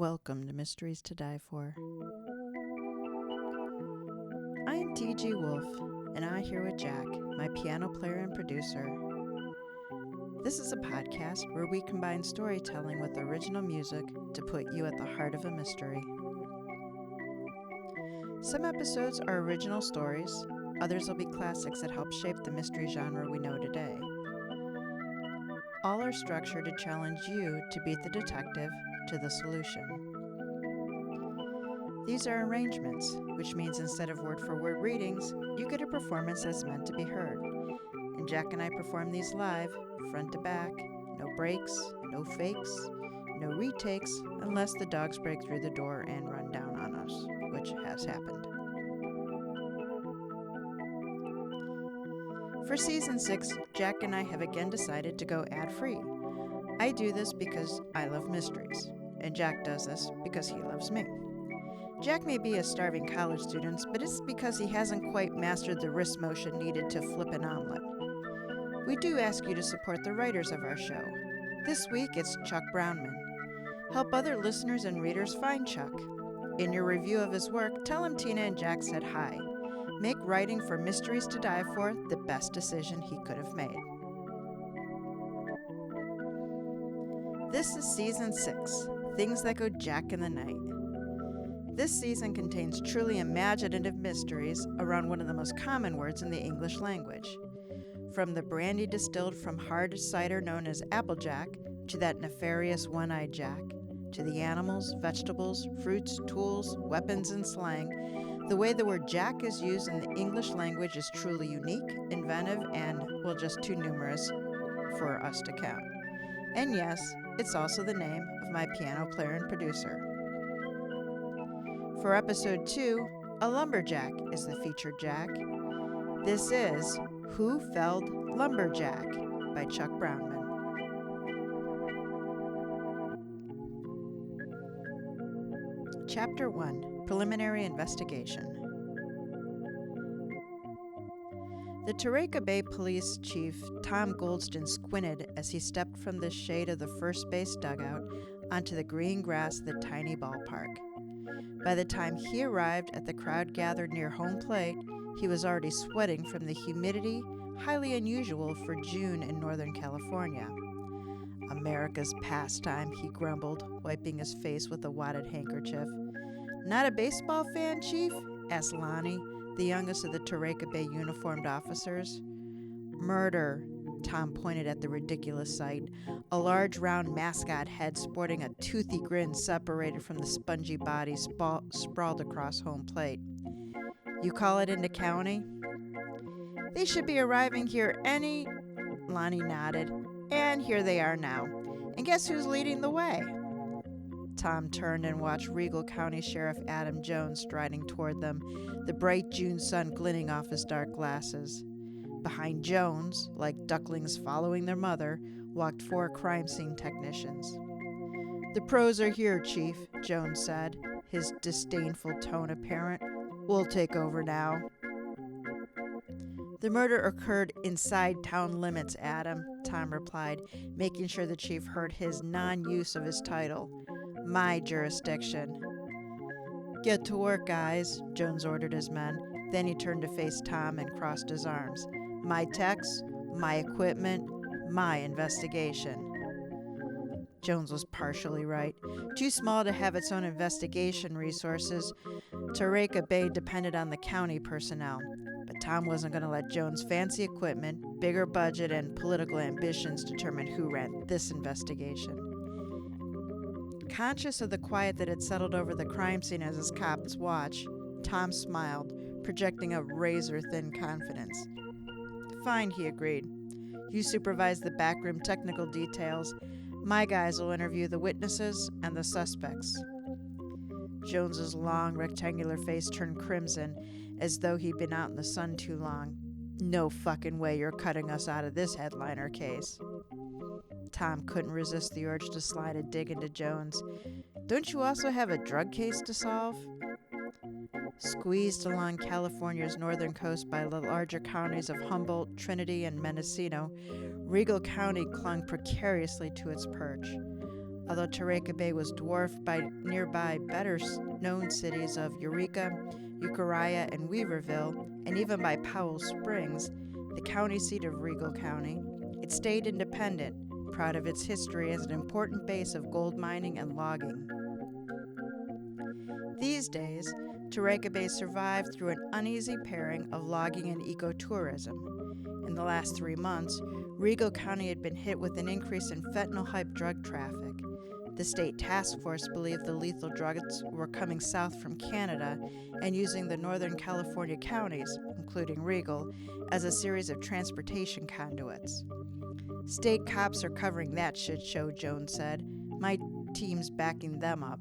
Welcome to Mysteries to Die For. I am TG Wolff, and I'm here with Jack, my piano player and producer. This is a podcast where we combine storytelling with original music to put you at the heart of a mystery. Some episodes are original stories, others will be classics that help shape the mystery genre we know today. All are structured to challenge you to beat the detective to the solution. These are arrangements, which means instead of word-for-word readings, you get a performance that's meant to be heard. And Jack and I perform these live, front to back, no breaks, no fakes, no retakes, unless the dogs break through the door and run down on us, which has happened. For Season 6, Jack and I have again decided to go ad-free. I do this because I love mysteries, and Jack does this because he loves me. Jack may be a starving college student, but it's because he hasn't quite mastered the wrist motion needed to flip an omelet. We do ask you to support the writers of our show. This week it's Chuck Brownman. Help other listeners and readers find Chuck. In your review of his work, tell him Tina and Jack said hi. Make writing for Mysteries to Die For the best decision he could have made. This is Season 6, Things That Go Jack in the Night. This season contains truly imaginative mysteries around one of the most common words in the English language. From the brandy distilled from hard cider known as Applejack, to that nefarious one-eyed Jack, to the animals, vegetables, fruits, tools, weapons, and slang, the way the word Jack is used in the English language is truly unique, inventive, and, well, just too numerous for us to count. And yes, it's also the name of my piano player and producer. For Episode 2, a lumberjack is the featured Jack. This is Who Felled Lumberjack by Chuck Brownman. Chapter 1, Preliminary Investigation. The Topeka Bay Police Chief Tom Goldston squinted as he stepped from the shade of the first base dugout onto the green grass of the tiny ballpark. By the time he arrived at the crowd gathered near home plate, he was already sweating from the humidity, highly unusual for June in Northern California. America's pastime, he grumbled, wiping his face with a wadded handkerchief. Not a baseball fan, Chief? Asked Lonnie, the youngest of the Topeka Bay uniformed officers. Murder, Tom pointed at the ridiculous sight. A large round mascot head sporting a toothy grin separated from the spongy body sprawled across home plate. You call it into county? They should be arriving here Lonnie nodded. And here they are now. And guess who's leading the way? Tom turned and watched Regal County Sheriff Adam Jones striding toward them, the bright June sun glinting off his dark glasses. Behind Jones, like ducklings following their mother, walked 4 crime scene technicians. The pros are here, Chief, Jones said, his disdainful tone apparent. We'll take over now. The murder occurred inside town limits, Adam, Tom replied, making sure the chief heard his non-use of his title. My jurisdiction. Get to work, guys, Jones ordered his men. Then he turned to face Tom and crossed his arms. My techs, my equipment, my investigation. Jones was partially right. Too small to have its own investigation resources, Topeka Bay depended on the county personnel. But Tom wasn't going to let Jones' fancy equipment, bigger budget, and political ambitions determine who ran this investigation. Conscious of the quiet that had settled over the crime scene as his cops watched, Tom smiled, projecting a razor-thin confidence. Fine, he agreed. You supervise the backroom technical details. My guys will interview the witnesses and the suspects. Jones's long, rectangular face turned crimson, as though he'd been out in the sun too long. No fucking way you're cutting us out of this headliner case. Tom couldn't resist the urge to slide a dig into Jones. Don't you also have a drug case to solve? Squeezed along California's northern coast by the larger counties of Humboldt, Trinity, and Mendocino, Regal County clung precariously to its perch. although Taraika Bay was dwarfed by nearby better-known cities of Eureka, Euchariah, and Weaverville, and even by Powell Springs, the county seat of Regal County. It stayed independent, proud of its history as an important base of gold mining and logging. These days, Taraika Bay survived through an uneasy pairing of logging and ecotourism. In the last 3 months, Regal County had been hit with an increase in fentanyl-hype drug traffic. The state task force believed the lethal drugs were coming south from Canada and using the Northern California counties, including Regal, as a series of transportation conduits. State cops are covering that shit show, Jones said. My team's backing them up.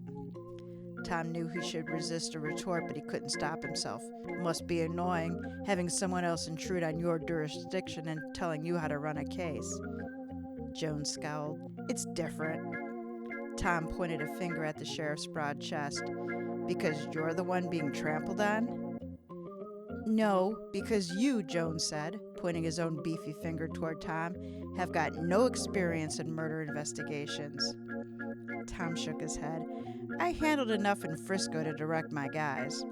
Tom knew he should resist a retort, but he couldn't stop himself. Must be annoying, having someone else intrude on your jurisdiction and telling you how to run a case. Jones scowled. It's different. Tom pointed a finger at the sheriff's broad chest. Because you're the one being trampled on? No, because you, Jones said, pointing his own beefy finger toward Tom, have got no experience in murder investigations. Tom shook his head. I handled enough in Frisco to direct my guys.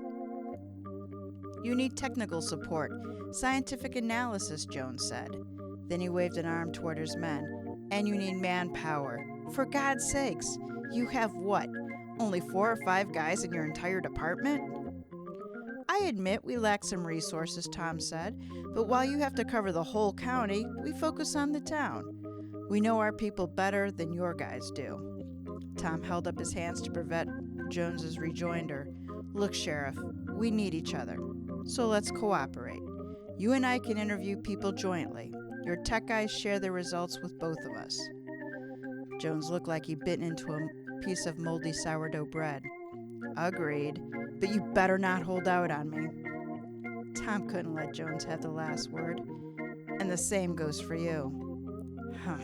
You need technical support, scientific analysis, Jones said. Then he waved an arm toward his men. And you need manpower. For God's sakes, you have what? Only 4 or 5 guys in your entire department? I admit we lack some resources, Tom said, but while you have to cover the whole county, we focus on the town. We know our people better than your guys do. Tom held up his hands to prevent Jones's rejoinder. Look, Sheriff, we need each other, so let's cooperate. You and I can interview people jointly. Your tech guys share their results with both of us. Jones looked like he'd bitten into a piece of moldy sourdough bread. Agreed, but you better not hold out on me. Tom couldn't let Jones have the last word. And the same goes for you. Huh.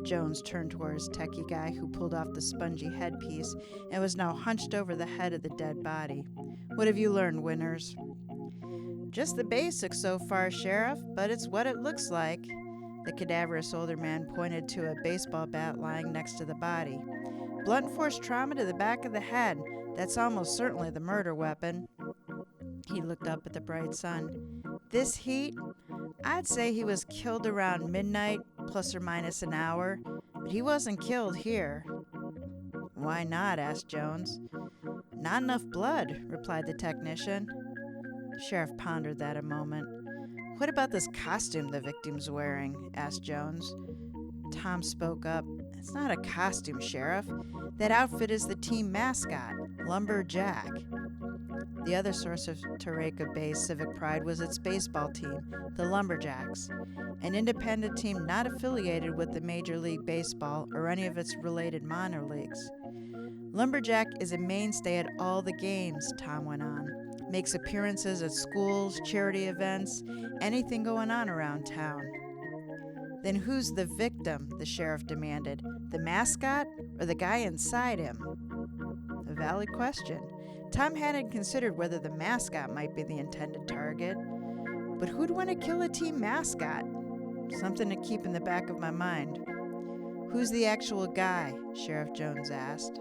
Jones turned toward his techie guy, who pulled off the spongy headpiece and was now hunched over the head of the dead body. What have you learned, Winters? Just the basics so far, Sheriff, but it's what it looks like. The cadaverous older man pointed to a baseball bat lying next to the body. Blunt force trauma to the back of the head. That's almost certainly the murder weapon. He looked up at the bright sun. This heat? I'd say he was killed around midnight, plus or minus an hour, but he wasn't killed here. Why not? Asked Jones. Not enough blood, replied the technician. Sheriff pondered that a moment. What about this costume the victim's wearing? Asked Jones. Tom spoke up. It's not a costume, Sheriff. That outfit is the team mascot, Lumberjack. The other source of Taraika Bay's civic pride was its baseball team, the Lumberjacks, an independent team not affiliated with the Major League Baseball or any of its related minor leagues. Lumberjack is a mainstay at all the games, Tom went on. Makes appearances at schools, charity events, anything going on around town. Then who's the victim? The sheriff demanded. The mascot or the guy inside him? A valid question. Tom hadn't considered whether the mascot might be the intended target. But who'd want to kill a team mascot? Something to keep in the back of my mind. Who's the actual guy? Sheriff Jones asked.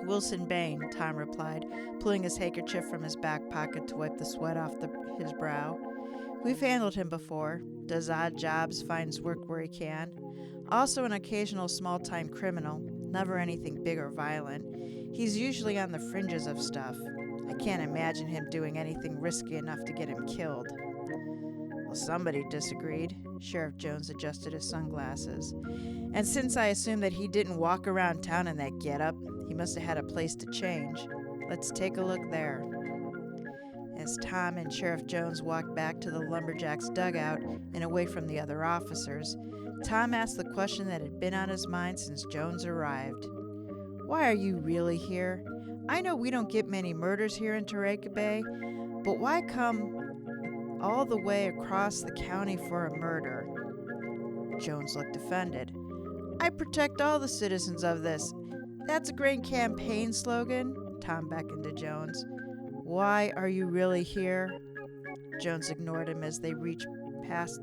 Wilson Bain, Tom replied, pulling his handkerchief from his back pocket to wipe the sweat off his brow. We've handled him before. Does odd jobs, finds work where he can. Also an occasional small-time criminal, never anything big or violent. He's usually on the fringes of stuff. I can't imagine him doing anything risky enough to get him killed. Well, somebody disagreed. Sheriff Jones adjusted his sunglasses. And since I assume that he didn't walk around town in that getup, he must have had a place to change. Let's take a look there. As Tom and Sheriff Jones walked back to the Lumberjacks' dugout and away from the other officers, Tom asked the question that had been on his mind since Jones arrived. Why are you really here? I know we don't get many murders here in Taraika Bay, but why come all the way across the county for a murder? Jones looked offended. I protect all the citizens of this. That's a great campaign slogan. Tom beckoned to Jones. Why are you really here? Jones ignored him as they reached past.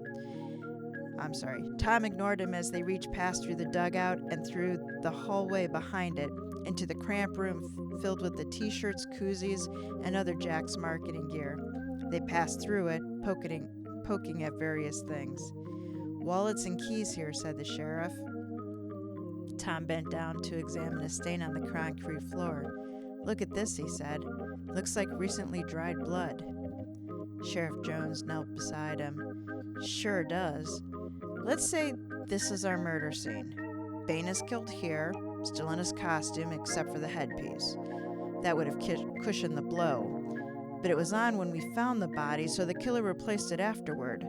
Tom ignored him as they reached past through the dugout and through the hallway behind it into the cramped room filled with the t-shirts, koozies, and other Jack's marketing gear. They passed through it, poking at various things. "Wallets and keys here," said the sheriff. Tom bent down to examine a stain on the concrete floor. "Look at this," he said. "Looks like recently dried blood." Sheriff Jones knelt beside him. "Sure does. Let's say this is our murder scene. Bain is killed here, still in his costume except for the headpiece. That would have cushioned the blow. But it was on when we found the body, so the killer replaced it afterward.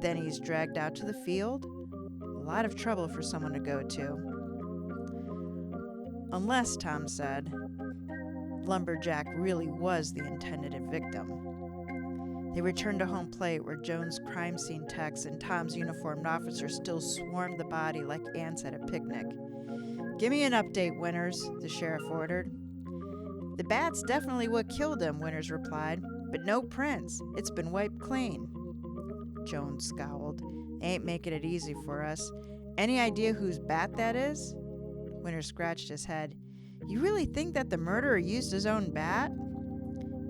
Then he's dragged out to the field. A lot of trouble for someone to go to." "Unless," Tom said, "Lumberjack really was the intended victim." They returned to home plate where Jones' crime scene techs and Tom's uniformed officers still swarmed the body like ants at a picnic. "Give me an update, Winters," the sheriff ordered. "The bat's definitely what killed him," Winters replied, "but no prints. It's been wiped clean." Jones scowled. "They ain't making it easy for us. Any idea whose bat that is?" Winters scratched his head. "You really think that the murderer used his own bat?"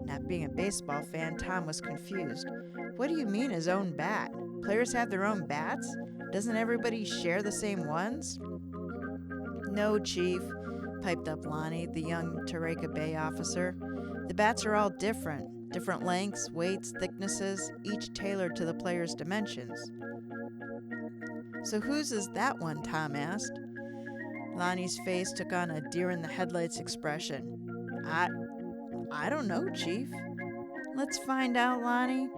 Not being a baseball fan, Tom was confused. "What do you mean his own bat? Players have their own bats? Doesn't everybody share the same ones?" "No, Chief," piped up Lonnie, the young Tareka Bay officer. "The bats are all different. Different lengths, weights, thicknesses, each tailored to the player's dimensions." "So whose is that one?" Tom asked. Lonnie's face took on a deer-in-the-headlights expression. I don't know, Chief." "Let's find out, Lonnie."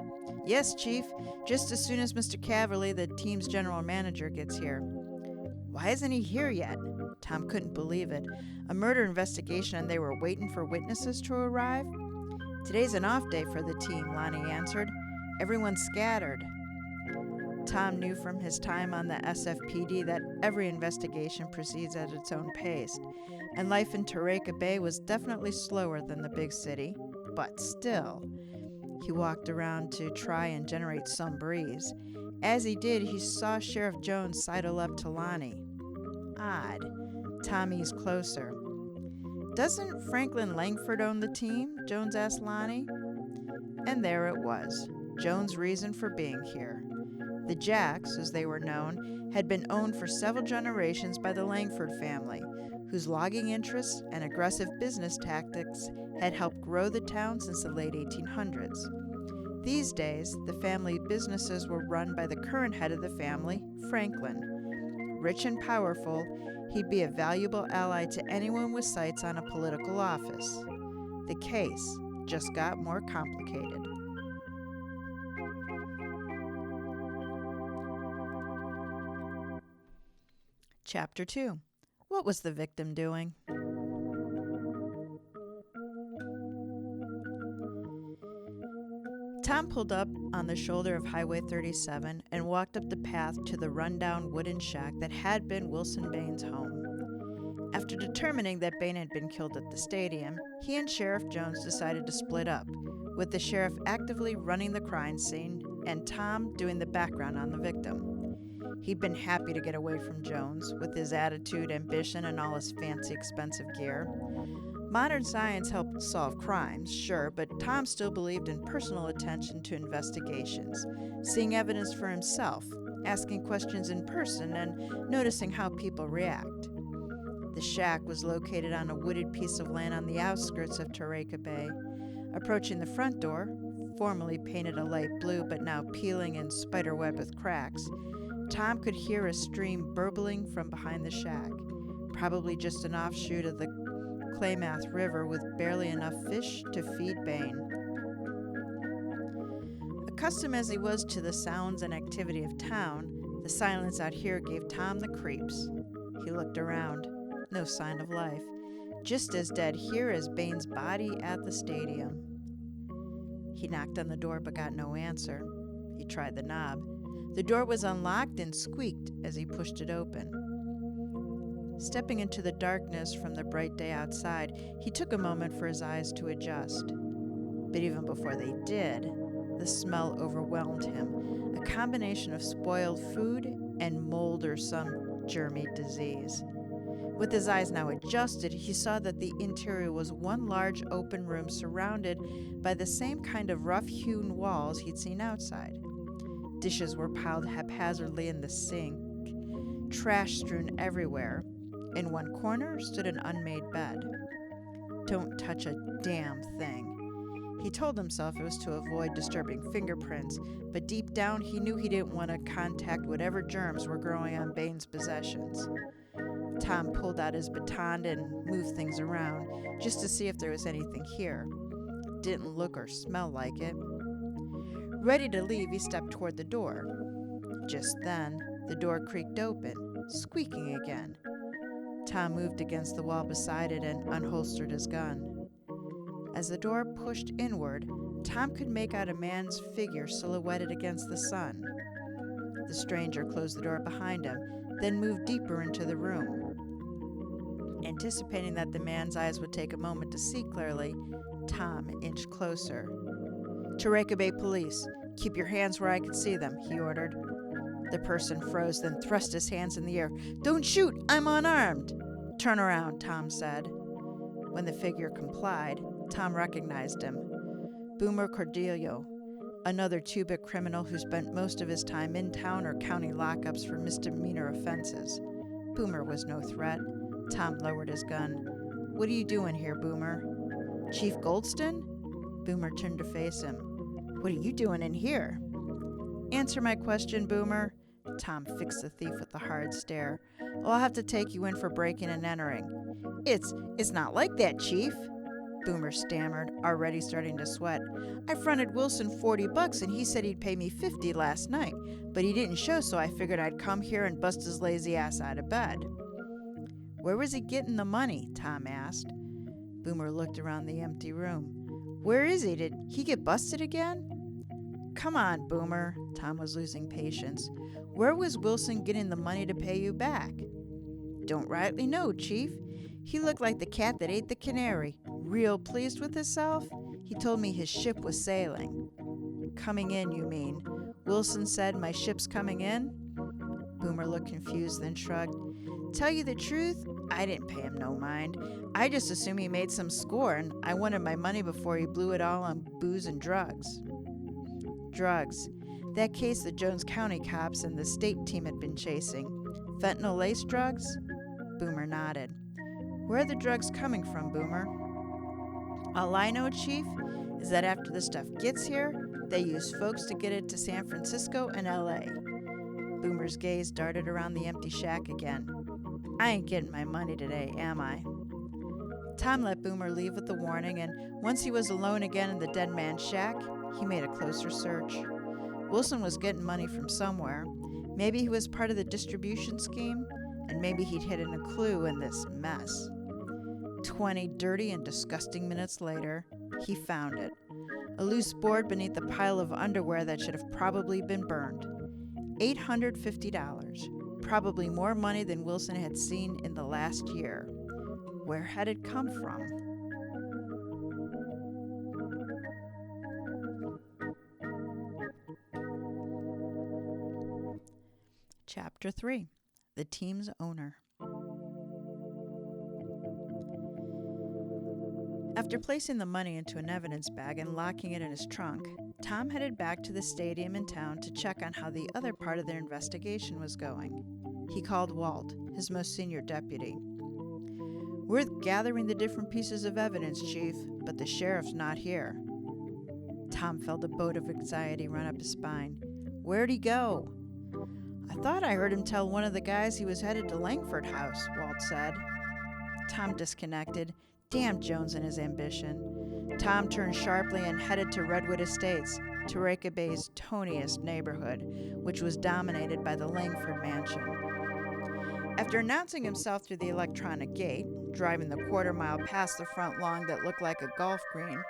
"Yes, Chief, just as soon as Mr. Caverly, the team's general manager, gets here." "Why isn't he here yet?" Tom couldn't believe it. A murder investigation and they were waiting for witnesses to arrive? "Today's an off day for the team," Lonnie answered. "Everyone's scattered." Tom knew from his time on the SFPD that every investigation proceeds at its own pace, and life in Tareka Bay was definitely slower than the big city, but still. He walked around to try and generate some breeze. As he did, he saw Sheriff Jones sidle up to Lonnie. Odd. Tom eased closer. "Doesn't Franklin Langford own the team?" Jones asked Lonnie. And there it was, Jones' reason for being here. The Jacks, as they were known, had been owned for several generations by the Langford family, whose logging interests and aggressive business tactics had helped grow the town since the late 1800s. These days, the family businesses were run by the current head of the family, Franklin. Rich and powerful, he'd be a valuable ally to anyone with sights on a political office. The case just got more complicated. Chapter 2. What was the victim doing? Tom pulled up on the shoulder of Highway 37 and walked up the path to the rundown wooden shack that had been Wilson Bain's home. After determining that Bain had been killed at the stadium, he and Sheriff Jones decided to split up, with the sheriff actively running the crime scene and Tom doing the background on the victim. He'd been happy to get away from Jones, with his attitude, ambition, and all his fancy, expensive gear. Modern science helped solve crimes, sure, but Tom still believed in personal attention to investigations, seeing evidence for himself, asking questions in person, and noticing how people react. The shack was located on a wooded piece of land on the outskirts of Tareka Bay. Approaching the front door, formerly painted a light blue but now peeling and spiderweb with cracks, Tom could hear a stream burbling from behind the shack, probably just an offshoot of the Klamath River with barely enough fish to feed Bain. Accustomed as he was to the sounds and activity of town, the silence out here gave Tom the creeps. He looked around. No sign of life. Just as dead here as Bain's body at the stadium. He knocked on the door but got no answer. He tried the knob. The door was unlocked and squeaked as he pushed it open. Stepping into the darkness from the bright day outside, he took a moment for his eyes to adjust. But even before they did, The smell overwhelmed him, a combination of spoiled food and mold or some germy disease. With his eyes now adjusted, he saw that the interior was one large open room surrounded by the same kind of rough-hewn walls he'd seen outside. Dishes were piled haphazardly in the sink, trash strewn everywhere. In one corner stood an unmade bed. Don't touch a damn thing. He told himself it was to avoid disturbing fingerprints, but deep down he knew he didn't want to contact whatever germs were growing on Bain's possessions. Tom pulled out his baton and moved things around, just to see if there was anything here. Didn't look or smell like it. Ready to leave, he stepped toward the door. Just then, the door creaked open, squeaking again. Tom moved against the wall beside it and unholstered his gun. As the door pushed inward, Tom could make out a man's figure silhouetted against the sun. The stranger closed the door behind him, then moved deeper into the room. Anticipating that the man's eyes would take a moment to see clearly, Tom inched closer. "Topeka Bay Police, keep your hands where I can see them," he ordered. The person froze, then thrust his hands in the air. "Don't shoot! I'm unarmed!" "Turn around," Tom said. When the figure complied, Tom recognized him. Boomer Cordelio, another two-bit criminal who spent most of his time in town or county lockups for misdemeanor offenses. Boomer was no threat. Tom lowered his gun. "What are you doing here, Boomer?" "Chief Goldston?" Boomer turned to face him. "What are you doing in here?" "Answer my question, Boomer." Tom fixed the thief with a hard stare. "I'll have to take you in for breaking and entering." It's not like that, Chief," Boomer stammered, already starting to sweat. "I fronted Wilson $40 and he said he'd pay me $50 last night, but he didn't show, so I figured I'd come here and bust his lazy ass out of bed." "Where was he getting the money?" Tom asked. Boomer looked around the empty room. "Where is he? Did he get busted again?" "Come on, Boomer." Tom was losing patience. "Where was Wilson getting the money to pay you back?" "Don't rightly know, Chief. He looked like the cat that ate the canary. Real pleased with himself. He told me his ship was sailing." "Coming in, you mean? Wilson said my ship's coming in?" Boomer looked confused, then shrugged. "Tell you the truth, I didn't pay him no mind. I just assumed he made some score, and I wanted my money before he blew it all on booze and drugs." "Drugs. That case the Jones County cops and the state team had been chasing. Fentanyl-laced drugs?" Boomer nodded. "Where are the drugs coming from, Boomer?" "All I know, Chief, is that after the stuff gets here, they use folks to get it to San Francisco and L.A. Boomer's gaze darted around the empty shack again. "I ain't getting my money today, am I?" Tom let Boomer leave with the warning, and once he was alone again in the dead man's shack, he made a closer search. Wilson was getting money from somewhere. Maybe he was part of the distribution scheme, and maybe he'd hidden a clue in this mess. 20 dirty and disgusting minutes later, he found it. A loose board beneath a pile of underwear that should have probably been burned. $850, probably more money than Wilson had seen in the last year. Where had it come from? Chapter 3. The Team's Owner. After placing the money into an evidence bag and locking it in his trunk, Tom headed back to the stadium in town to check on how the other part of their investigation was going. He called Walt, his most senior deputy. "We're gathering the different pieces of evidence, Chief, but the sheriff's not here." Tom felt a boat of anxiety run up his spine. "Where'd he go?" "I thought I heard him tell one of the guys he was headed to Langford House," Walt said. Tom disconnected. Damn Jones and his ambition. Tom turned sharply and headed to Redwood Estates, Topeka Bay's toniest neighborhood, which was dominated by the Langford mansion. After announcing himself through the electronic gate, driving the quarter-mile past the front lawn that looked like a golf green,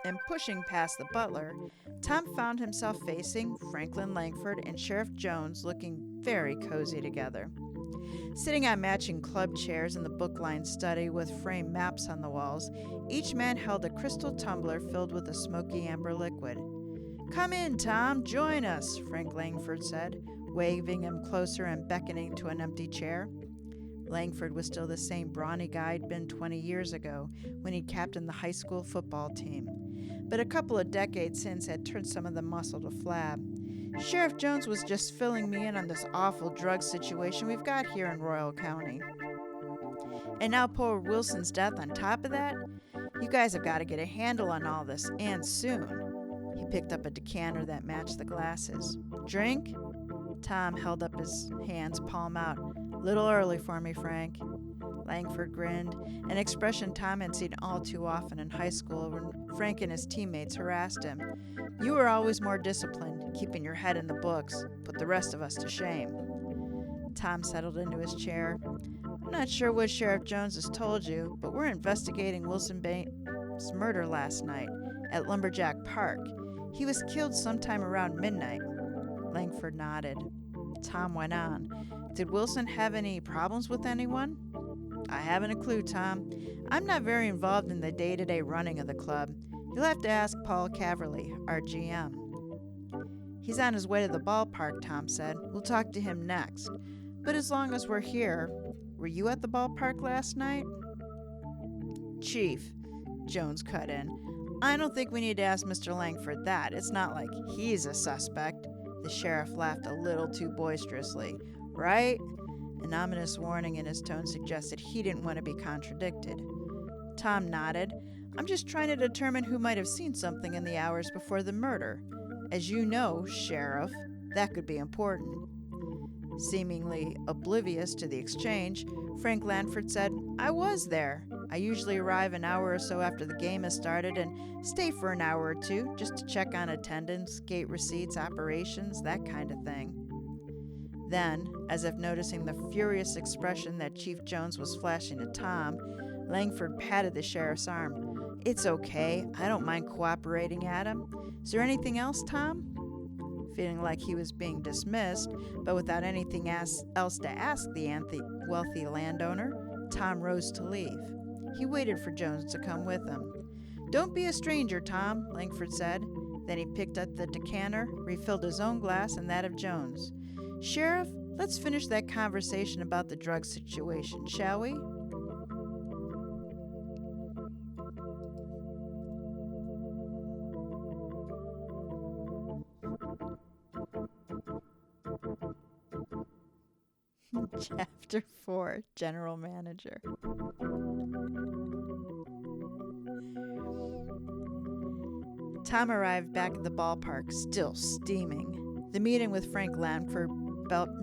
and pushing past the butler, Tom found himself facing Franklin Langford and Sheriff Jones looking very cozy together. Sitting on matching club chairs in the book-lined study with framed maps on the walls, each man held a crystal tumbler filled with a smoky amber liquid. "Come in, Tom, join us," Frank Langford said, waving him closer and beckoning to an empty chair. Langford was still the same brawny guy he'd been 20 years ago when he'd captained the high school football team, but a couple of decades since had turned some of the muscle to flab. "Sheriff Jones was just filling me in on this awful drug situation we've got here in Royal County. And now poor Wilson's death on top of that? You guys have got to get a handle on all this, and soon." He picked up a decanter that matched the glasses. "Drink?" Tom held up his hands, palm out. "Little early for me, Frank." Langford grinned, an expression Tom had seen all too often in high school when Frank and his teammates harassed him. "You were always more disciplined, keeping your head in the books, put the rest of us to shame." Tom settled into his chair. "I'm not sure what Sheriff Jones has told you, but we're investigating Wilson Bain's murder last night at Lumberjack Park. He was killed sometime around midnight." Langford nodded. Tom went on. "Did Wilson have any problems with anyone?" "I haven't a clue, Tom. I'm not very involved in the day-to-day running of the club. You'll have to ask Paul Caverly, our GM." "He's on his way to the ballpark," Tom said. "We'll talk to him next. But as long as we're here, were you at the ballpark last night?" "Chief," Jones cut in, "I don't think we need to ask Mr. Langford that. It's not like he's a suspect." The sheriff laughed a little too boisterously. "Right?" An ominous warning in his tone suggested he didn't want to be contradicted. Tom nodded. "I'm just trying to determine who might have seen something in the hours before the murder. As you know, Sheriff, that could be important." Seemingly oblivious to the exchange, Frank Langford said, "I was there. I usually arrive an hour or so after the game has started and stay for an hour or two just to check on attendance, gate receipts, operations, that kind of thing." Then, as if noticing the furious expression that Chief Jones was flashing to Tom, Langford patted the sheriff's arm. "It's okay. I don't mind cooperating, Adam. Is there anything else, Tom?" Feeling like he was being dismissed, but without anything else to ask the wealthy landowner, Tom rose to leave. He waited for Jones to come with him. "Don't be a stranger, Tom," Langford said. Then he picked up the decanter, refilled his own glass and that of Jones. "Sheriff, let's finish that conversation about the drug situation, shall we?" Chapter 4, General Manager. Tom arrived back at the ballpark, still steaming. The meeting with Frank Langford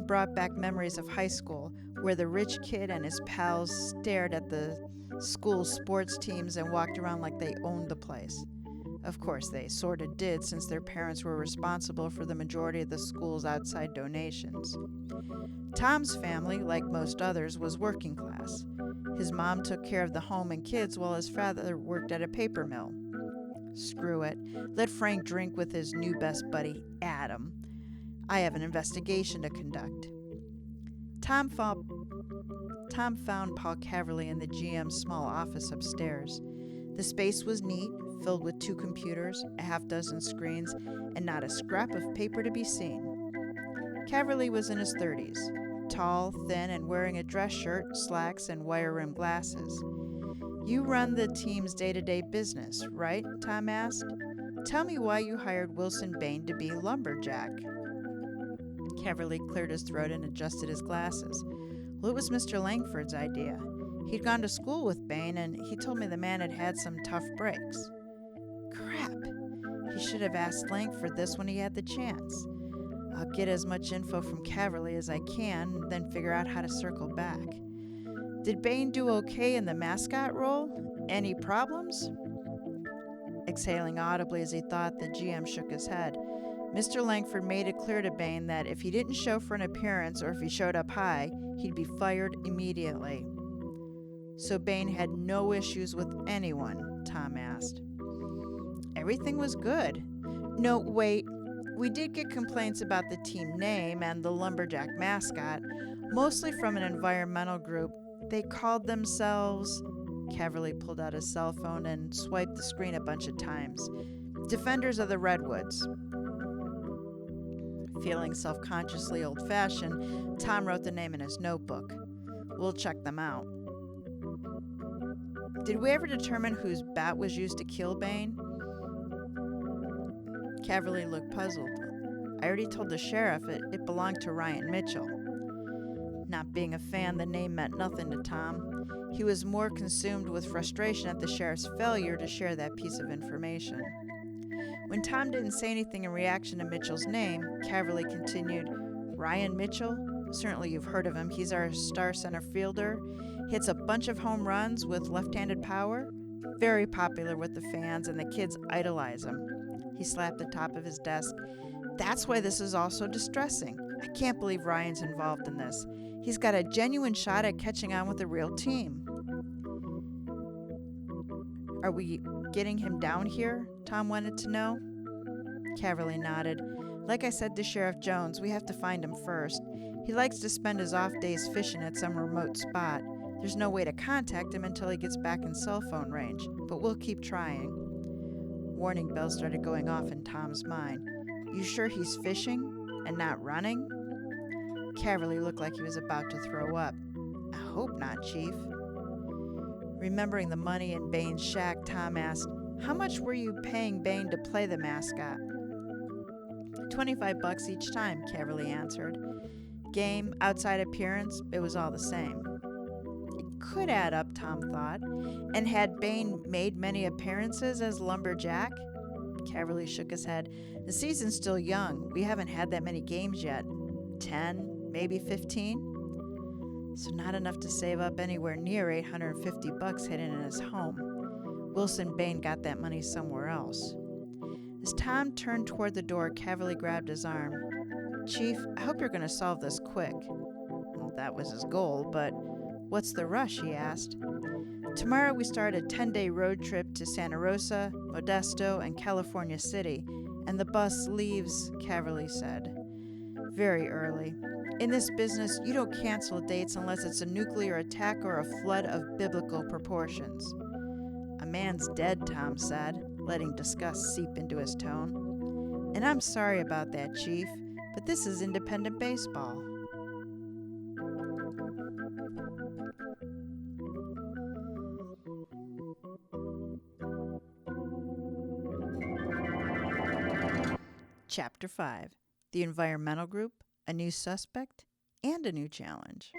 brought back memories of high school, where the rich kid and his pals stared at the school sports teams and walked around like they owned the place. Of course, they sort of did, since their parents were responsible for the majority of the school's outside donations. Tom's family, like most others, was working class. His mom took care of the home and kids while his father worked at a paper mill. Screw it. Let Frank drink with his new best buddy, Adam. I have an investigation to conduct. Tom found Paul Caverly in the GM's small office upstairs. The space was neat, filled with 2 computers, a half-dozen screens, and not a scrap of paper to be seen. Caverly was in his 30s, tall, thin, and wearing a dress shirt, slacks, and wire-rimmed glasses. "You run the team's day-to-day business, right?" Tom asked. "Tell me why you hired Wilson Bain to be lumberjack." Caverly cleared his throat and adjusted his glasses. "Well, it was Mr. Langford's idea. He'd gone to school with Bain, and he told me the man had had some tough breaks." Crap! He should have asked Langford this when he had the chance. I'll get as much info from Caverly as I can, then figure out how to circle back. "Did Bain do okay in the mascot role? Any problems?" Exhaling audibly as he thought, the GM shook his head. Mr. Langford made it clear to Bain that if he didn't show for an appearance or if he showed up high, he'd be fired immediately. "So Bain had no issues with anyone?" Tom asked. "Everything was good. No, wait. We did get complaints about the team name and the lumberjack mascot, mostly from an environmental group. They called themselves..." Caverly pulled out his cell phone and swiped the screen a bunch of times. "Defenders of the Redwoods." Feeling self-consciously old-fashioned, Tom wrote the name in his notebook. We'll check them out. Did we ever determine whose bat was used to kill Bain? Caverly looked puzzled. I already told the sheriff it belonged to Ryan Mitchell. Not being a fan, the name meant nothing to Tom. He was more consumed with frustration at the sheriff's failure to share that piece of information. When Tom didn't say anything in reaction to Mitchell's name, Caverly continued, Ryan Mitchell? Certainly you've heard of him. He's our star center fielder. Hits a bunch of home runs with left-handed power. Very popular with the fans, and the kids idolize him. He slapped the top of his desk. That's why this is all so distressing. I can't believe Ryan's involved in this. He's got a genuine shot at catching on with the real team. Are we getting him down here? Tom wanted to know. Caverly nodded. Like I said to Sheriff Jones, we have to find him first. He likes to spend his off days fishing at some remote spot. There's no way to contact him until he gets back in cell phone range, but we'll keep trying. Warning bells started going off in Tom's mind. You sure he's fishing and not running? Caverly looked like he was about to throw up. I hope not, Chief. Remembering the money in Bain's shack, Tom asked, how much were you paying Bain to play the mascot? $25 each time, Caverly answered. Game, outside appearance, it was all the same. It could add up, Tom thought. And had Bain made many appearances as Lumberjack? Caverly shook his head. The season's still young. We haven't had that many games yet. 10, maybe 15? So not enough to save up anywhere near $850 hidden in his home. Wilson Bain got that money somewhere else. As Tom turned toward the door, Caverly grabbed his arm. Chief, I hope you're going to solve this quick. Well, that was his goal, but what's the rush, he asked. Tomorrow we start a 10-day road trip to Santa Rosa, Modesto, and California City, and the bus leaves, Caverly said. Very early. In this business, you don't cancel dates unless it's a nuclear attack or a flood of biblical proportions. A man's dead, Tom said, letting disgust seep into his tone. And I'm sorry about that, Chief, but this is independent baseball. Chapter 5. The Environmental Group, a new suspect, and a new challenge.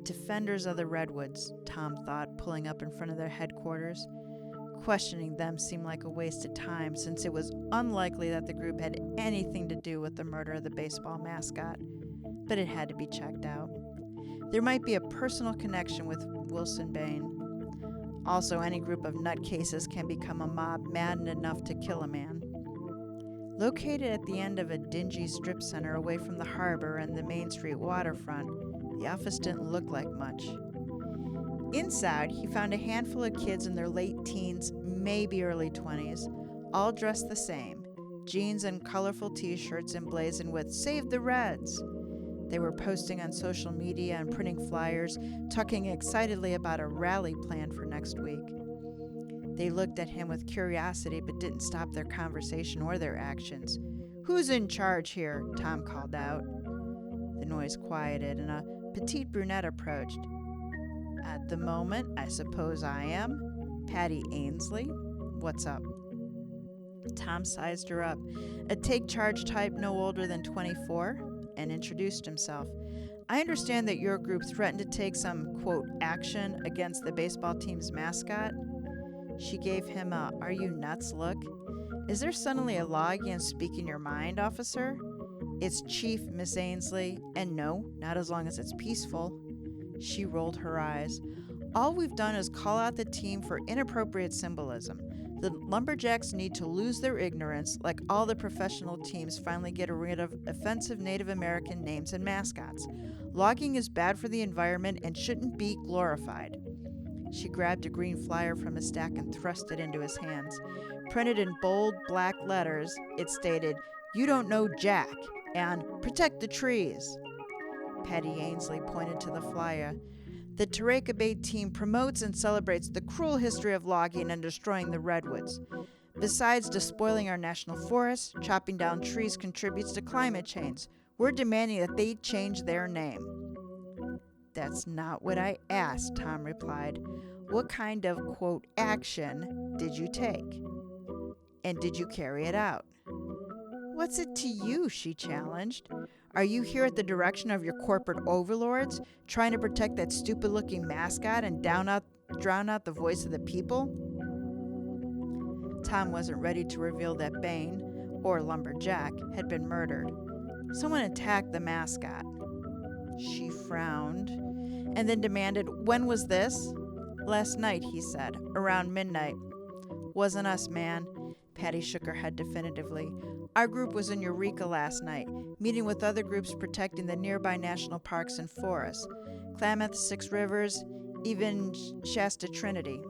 Defenders of the Redwoods, Tom thought, pulling up in front of their headquarters. Questioning them seemed like a waste of time, since it was unlikely that the group had anything to do with the murder of the baseball mascot. But it had to be checked out. There might be a personal connection with Wilson Bain. Also, any group of nutcases can become a mob maddened enough to kill a man. Located at the end of a dingy strip center away from the harbor and the Main Street waterfront, the office didn't look like much. Inside, he found a handful of kids in their late teens, maybe early 20s, all dressed the same, jeans and colorful t-shirts emblazoned with "Save the Reds." They were posting on social media and printing flyers, talking excitedly about a rally planned for next week. They looked at him with curiosity but didn't stop their conversation or their actions. "Who's in charge here?" Tom called out. The noise quieted and a petite brunette approached. "At the moment, I suppose I am. Patty Ainsley. What's up?" Tom sized her up. A take-charge type no older than 24, and introduced himself. "I understand that your group threatened to take some, quote, action against the baseball team's mascot." She gave him a "are you nuts" look. "Is there suddenly a law against speaking your mind, officer?" "It's Chief, Miss Ainsley, and no, not as long as it's peaceful." She rolled her eyes. "All we've done is call out the team for inappropriate symbolism. The Lumberjacks need to lose their ignorance, like all the professional teams finally get rid of offensive Native American names and mascots. Logging is bad for the environment and shouldn't be glorified." She grabbed a green flyer from a stack and thrust it into his hands. Printed in bold black letters, it stated, "You don't know Jack," and "Protect the trees." Patty Ainsley pointed to the flyer. "The Taraika Bay team promotes and celebrates the cruel history of logging and destroying the redwoods. Besides despoiling our national forests, chopping down trees contributes to climate change. We're demanding that they change their name." "That's not what I asked," Tom replied. "What kind of, quote, action did you take? And did you carry it out?" "What's it to you?" she challenged. "Are you here at the direction of your corporate overlords, trying to protect that stupid-looking mascot and drown out the voice of the people?" Tom wasn't ready to reveal that Bain, or Lumberjack, had been murdered. Someone attacked the mascot. She frowned and then demanded, "When was this?" "Last night," he said, "around midnight." "Wasn't us, man." Patty shook her head definitively. "Our group was in Eureka last night, meeting with other groups protecting the nearby national parks and forests. Klamath, Six Rivers, even Shasta Trinity."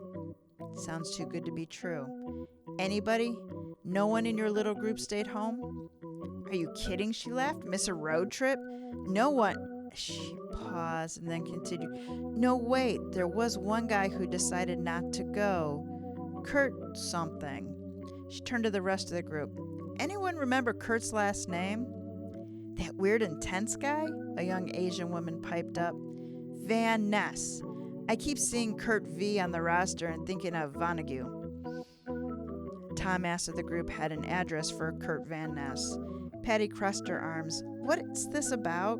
"Sounds too good to be true. Anybody? No one in your little group stayed home?" "Are you kidding?" she laughed. "Miss a road trip? No one." She paused and then continued. "No, wait, there was one guy who decided not to go. Kurt something." She turned to the rest of the group. "Anyone remember Kurt's last name?" "That weird intense guy?" a young Asian woman piped up. "Van Ness. I keep seeing Kurt V on the roster and thinking of Vonnegut." Tom asked if the group had an address for Kurt Van Ness. Patty crossed her arms. "What's this about?"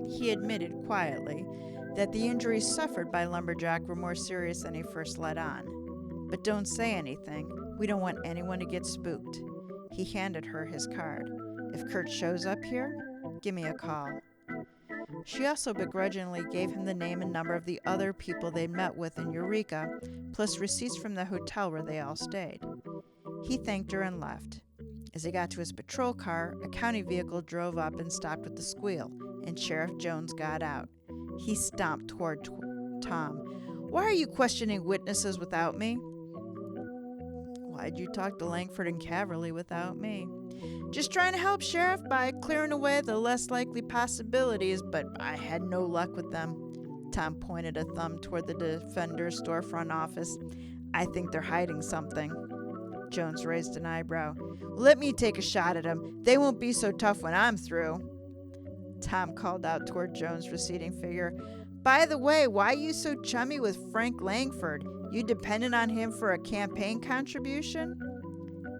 He admitted quietly that the injuries suffered by Lumberjack were more serious than he first let on. "But don't say anything. We don't want anyone to get spooked." He handed her his card. "If Kurt shows up here, give me a call." She also begrudgingly gave him the name and number of the other people they'd met with in Eureka, plus receipts from the hotel where they all stayed. He thanked her and left. As he got to his patrol car, a county vehicle drove up and stopped with a squeal, and Sheriff Jones got out. He stomped toward Tom. "Why are you questioning witnesses without me?" "Why'd you talk to Langford and Caverly without me?" "Just trying to help, Sheriff, by clearing away the less likely possibilities, but I had no luck with them." Tom pointed a thumb toward the Defender's storefront office. "I think they're hiding something." Jones raised an eyebrow. "Let me take a shot at them. They won't be so tough when I'm through." Tom called out toward Jones' receding figure. "By the way, why are you so chummy with Frank Langford? You dependent on him for a campaign contribution?"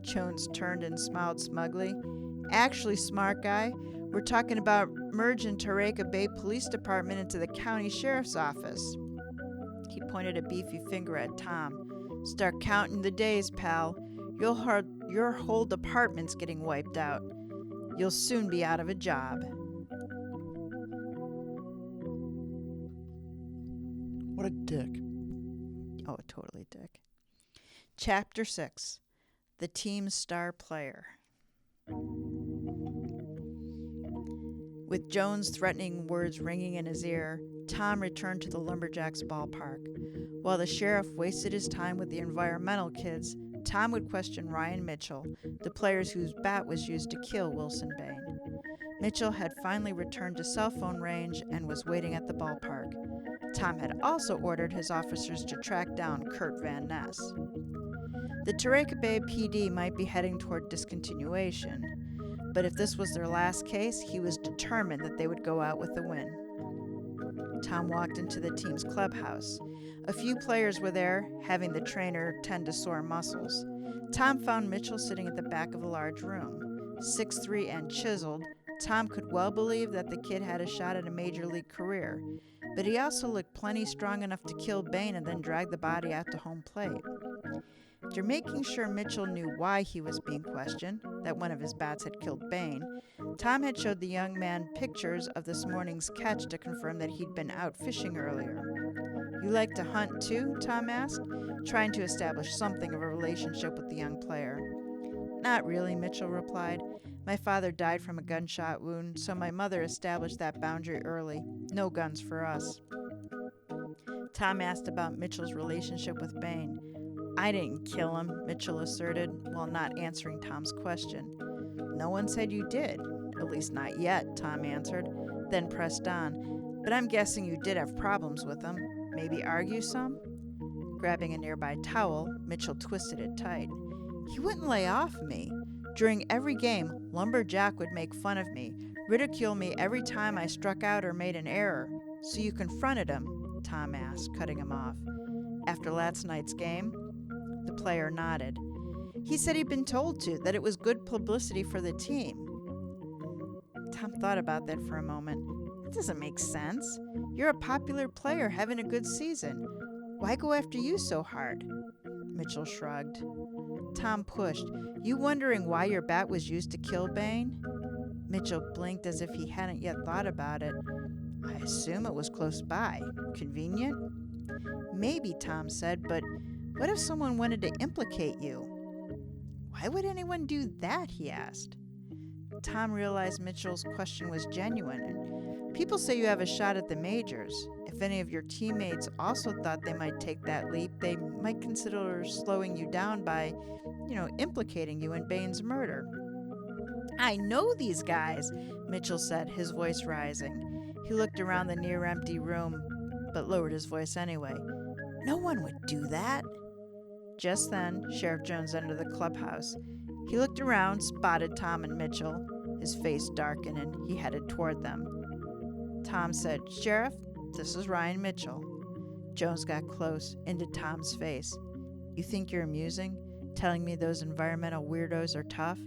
Jones turned and smiled smugly. "Actually, smart guy, we're talking about merging Taraca Bay Police Department into the county sheriff's office." He pointed a beefy finger at Tom. "Start counting the days, pal. Your whole department's getting wiped out. You'll soon be out of a job." What a dick. Oh, totally dick. Chapter 6. The Team's Star Player. With Jones' threatening words ringing in his ear, Tom returned to the Lumberjacks ballpark. While the sheriff wasted his time with the environmental kids, Tom would question Ryan Mitchell, the players whose bat was used to kill Wilson Bain. Mitchell had finally returned to cell phone range and was waiting at the ballpark. Tom had also ordered his officers to track down Kurt Van Ness. The Taraca Bay PD might be heading toward discontinuation, but if this was their last case, he was determined that they would go out with a win. Tom walked into the team's clubhouse. A few players were there, having the trainer tend to sore muscles. Tom found Mitchell sitting at the back of a large room. 6'3" and chiseled, Tom could well believe that the kid had a shot at a major league career, but he also looked plenty strong enough to kill Bain and then drag the body out to home plate. After making sure Mitchell knew why he was being questioned, that one of his bats had killed Bain, Tom had showed the young man pictures of this morning's catch to confirm that he'd been out fishing earlier. "You like to hunt too?" Tom asked, trying to establish something of a relationship with the young player. "Not really," Mitchell replied. "My father died from a gunshot wound, so my mother established that boundary early. No guns for us." Tom asked about Mitchell's relationship with Bain. "I didn't kill him," Mitchell asserted, while not answering Tom's question. "No one said you did. At least not yet," Tom answered, then pressed on. "But I'm guessing you did have problems with him. Maybe argue some?" Grabbing a nearby towel, Mitchell twisted it tight. He wouldn't lay off me. During every game, Lumberjack would make fun of me, ridicule me every time I struck out or made an error. So you confronted him? Tom asked, cutting him off. After last night's game? The player nodded. He said he'd been told to, that it was good publicity for the team. Tom thought about that for a moment. That doesn't make sense. You're a popular player having a good season. Why go after you so hard? Mitchell shrugged. Tom pushed. You wondering why your bat was used to kill Bane? Mitchell blinked as if he hadn't yet thought about it. I assume it was close by. Convenient? Maybe, Tom said, but what if someone wanted to implicate you? Why would anyone do that? He asked. Tom realized Mitchell's question was genuine. People say you have a shot at the majors. If any of your teammates also thought they might take that leap, they might consider slowing you down by, implicating you in Bane's murder. I know these guys, Mitchell said, his voice rising. He looked around the near-empty room, but lowered his voice anyway. No one would do that. Just then, Sheriff Jones entered the clubhouse. He looked around, spotted Tom and Mitchell. His face darkened, and he headed toward them. Tom said, Sheriff, this is Ryan Mitchell. Jones got close, into Tom's face. You think you're amusing? Telling me those environmental weirdos are tough?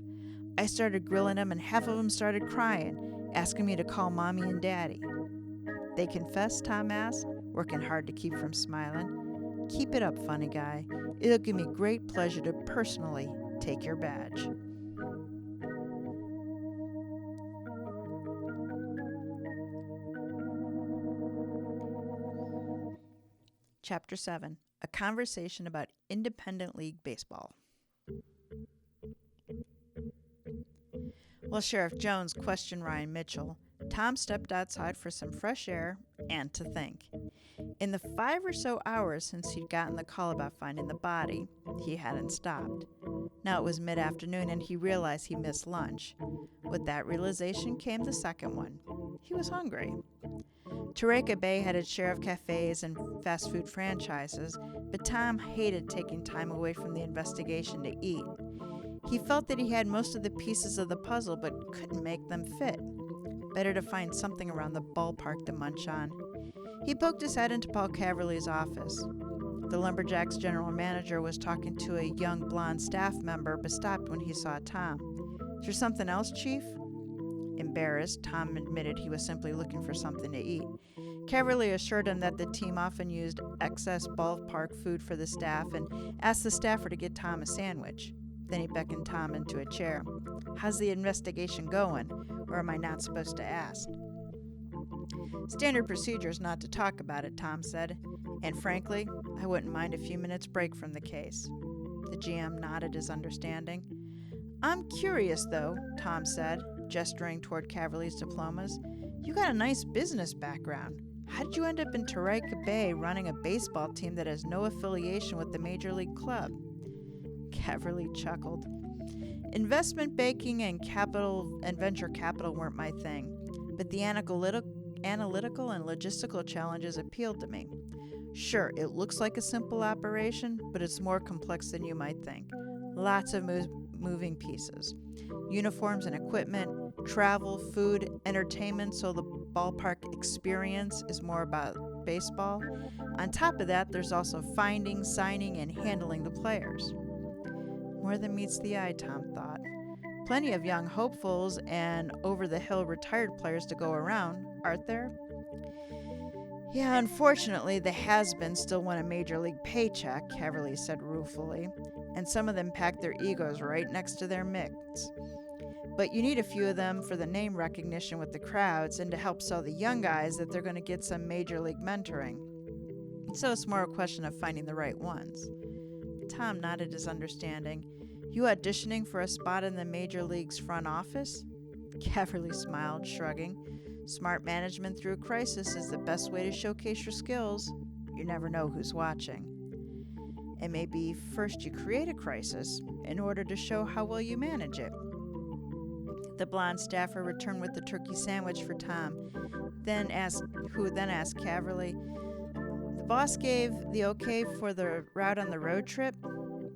I started grilling them, and half of them started crying, asking me to call Mommy and Daddy. They confessed? Tom asked, working hard to keep from smiling. Keep it up, funny guy. It'll give me great pleasure to personally take your badge. Chapter 7. A conversation about independent league baseball. While Sheriff Jones questioned Ryan Mitchell, Tom stepped outside for some fresh air and to think. In the 5 or so hours since he'd gotten the call about finding the body, he hadn't stopped. Now it was mid-afternoon and he realized he missed lunch. With that realization came the second one. He was hungry. Turaca Bay had its share of cafes and fast food franchises, but Tom hated taking time away from the investigation to eat. He felt that he had most of the pieces of the puzzle but couldn't make them fit. Better to find something around the ballpark to munch on. He poked his head into Paul Caverly's office. The Lumberjacks' general manager was talking to a young blonde staff member but stopped when he saw Tom. Is there something else, Chief? Embarrassed, Tom admitted he was simply looking for something to eat. Caverly assured him that the team often used excess ballpark food for the staff and asked the staffer to get Tom a sandwich. Then he beckoned Tom into a chair. How's the investigation going? Or am I not supposed to ask? Standard procedure is not to talk about it, Tom said. And frankly, I wouldn't mind a few minutes break from the case. The GM nodded his understanding. I'm curious, though, Tom said, gesturing toward Caverly's diplomas. You got a nice business background. How did you end up in Turaca Bay running a baseball team that has no affiliation with the Major League club? Caverly chuckled. Investment banking and venture capital weren't my thing, but the analytical and logistical challenges appealed to me. Sure, it looks like a simple operation, but it's more complex than you might think. Lots of moving pieces. Uniforms and equipment, travel, food, entertainment, so the ballpark experience is more about baseball. On top of that, there's also finding, signing, and handling the players. More than meets the eye, Tom thought. Plenty of young hopefuls and over-the-hill retired players to go around, aren't there? Yeah, unfortunately, the has-beens still want a major league paycheck, Caverly said ruefully, and some of them pack their egos right next to their mitts. But you need a few of them for the name recognition with the crowds and to help sell the young guys that they're going to get some major league mentoring. So it's more a question of finding the right ones. Tom nodded his understanding. You auditioning for a spot in the major league's front office? Caverly smiled, shrugging. Smart management through a crisis is the best way to showcase your skills. You never know who's watching. And maybe first you create a crisis in order to show how well you manage it. The blonde staffer returned with the turkey sandwich for Tom, who then asked Caverly, "The boss gave the okay for the route on the road trip?"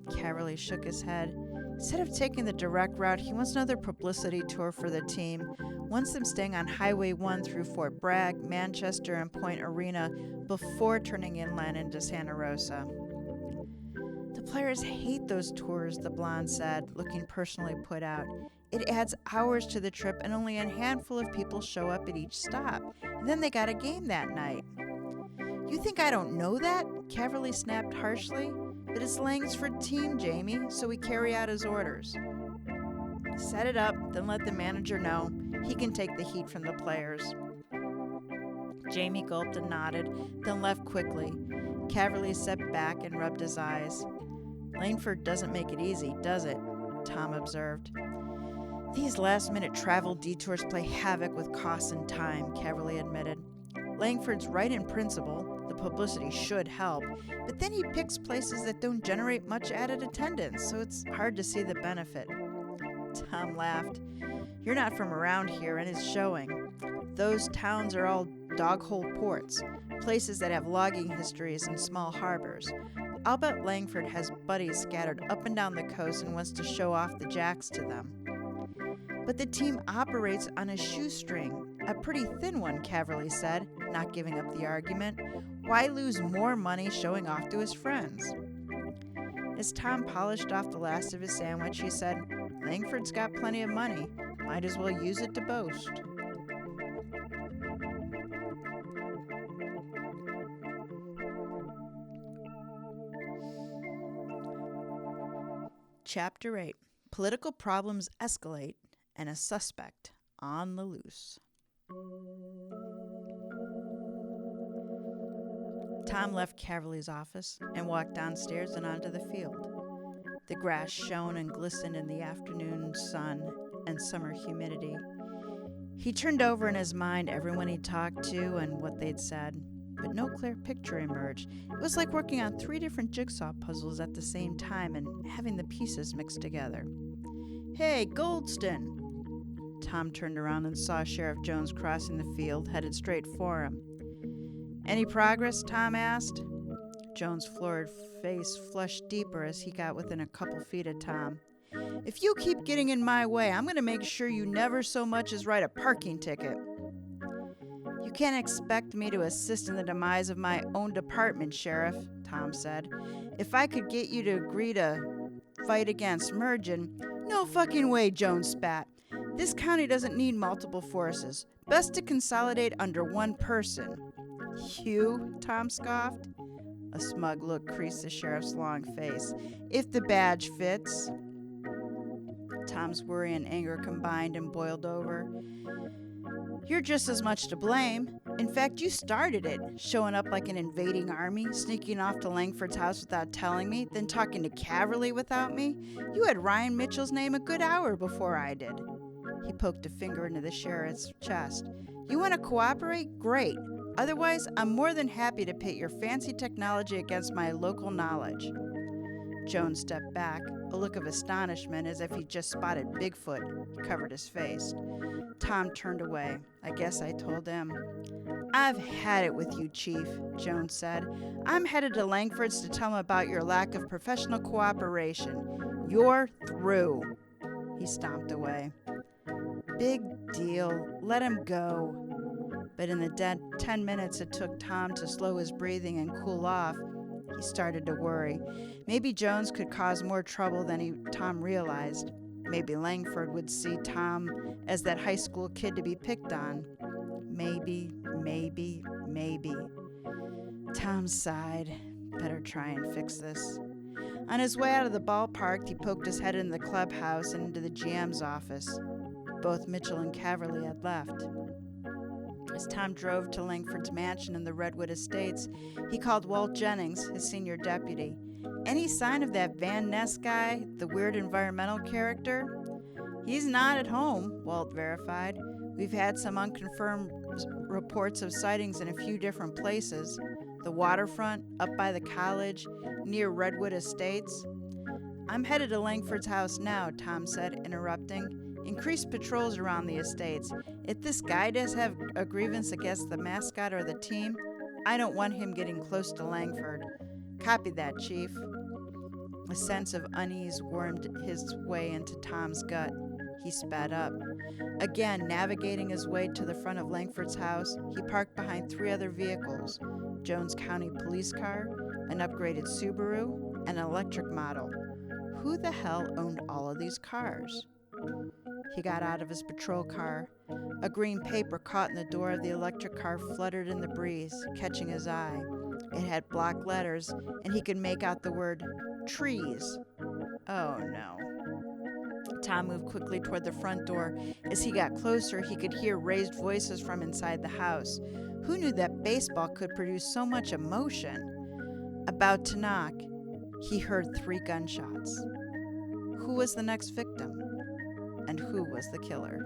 Caverly shook his head. Instead of taking the direct route, he wants another publicity tour for the team, wants them staying on Highway 1 through Fort Bragg, Manchester, and Point Arena before turning inland into Santa Rosa. The players hate those tours, the blonde said, looking personally put out. It adds hours to the trip and only a handful of people show up at each stop. And then they got a game that night. You think I don't know that? Caverly snapped harshly. But it's Langsford's team, Jamie, so we carry out his orders. Set it up, then let the manager know. He can take the heat from the players. Jamie gulped and nodded, then left quickly. Caverly stepped back and rubbed his eyes. Langford doesn't make it easy, does it? Tom observed. These last-minute travel detours play havoc with costs and time, Caverly admitted. Langford's right in principle. The publicity should help, but then he picks places that don't generate much added attendance, so it's hard to see the benefit. Tom laughed. You're not from around here, and it's showing. Those towns are all dog-hole ports, places that have logging histories and small harbors. I'll bet Langford has buddies scattered up and down the coast and wants to show off the jacks to them. But the team operates on a shoestring, a pretty thin one, Caverly said, not giving up the argument. Why lose more money showing off to his friends? As Tom polished off the last of his sandwich, he said, Langford's got plenty of money. Might as well use it to boast. Chapter 8. Political problems escalate and a suspect on the loose. Tom left Caverly's office and walked downstairs and onto the field. The grass shone and glistened in the afternoon sun and summer humidity. He turned over in his mind everyone he talked to and what they'd said, but no clear picture emerged. It was like working on 3 different jigsaw puzzles at the same time and having the pieces mixed together. Hey, Goldston! Tom turned around and saw Sheriff Jones crossing the field, headed straight for him. Any progress? Tom asked. Jones' florid face flushed deeper as he got within a couple feet of Tom. If you keep getting in my way, I'm going to make sure you never so much as write a parking ticket. You can't expect me to assist in the demise of my own department, Sheriff, Tom said. If I could get you to agree to fight against merging... No fucking way, Jones spat. This county doesn't need multiple forces. Best to consolidate under one person. You? Tom scoffed. A smug look creased the sheriff's long face. If the badge fits. Tom's worry and anger combined and boiled over. You're just as much to blame. In fact, you started it, showing up like an invading army, sneaking off to Langford's house without telling me, then talking to Caverly without me. You had Ryan Mitchell's name a good hour before I did. He poked a finger into the sheriff's chest. You want to cooperate? Great. Otherwise, I'm more than happy to pit your fancy technology against my local knowledge. Jones stepped back, a look of astonishment as if he'd just spotted Bigfoot. He covered his face. Tom turned away. I guess I told him. I've had it with you, Chief, Jones said. I'm headed to Langford's to tell him about your lack of professional cooperation. You're through. He stomped away. Big deal. Let him go. But in the 10 minutes it took Tom to slow his breathing and cool off, he started to worry. Maybe Jones could cause more trouble than Tom realized. Maybe Langford would see Tom as that high school kid to be picked on. Maybe. Tom sighed. Better try and fix this. On his way out of the ballpark, he poked his head into the clubhouse and into the GM's office. Both Mitchell and Caverly had left. As Tom drove to Langford's mansion in the Redwood Estates, he called Walt Jennings, his senior deputy. Any sign of that Van Ness guy, the weird environmental character? He's not at home, Walt verified. We've had some unconfirmed reports of sightings in a few different places. The waterfront, up by the college, near Redwood Estates. I'm headed to Langford's house now, Tom said, interrupting. Increase patrols around the estates. If this guy does have a grievance against the mascot or the team, I don't want him getting close to Langford. Copy that, Chief. A sense of unease wormed his way into Tom's gut. He sped up. Again, navigating his way to the front of Langford's house, he parked behind 3 other vehicles: Jones County police car, an upgraded Subaru, and an electric model. Who the hell owned all of these cars? He got out of his patrol car. A green paper caught in the door of the electric car fluttered in the breeze, catching his eye. It had block letters, and he could make out the word trees. Oh no. Tom moved quickly toward the front door. As he got closer, he could hear raised voices from inside the house. Who knew that baseball could produce so much emotion? About to knock, he heard 3 gunshots. Who was the next victim? And who was the killer?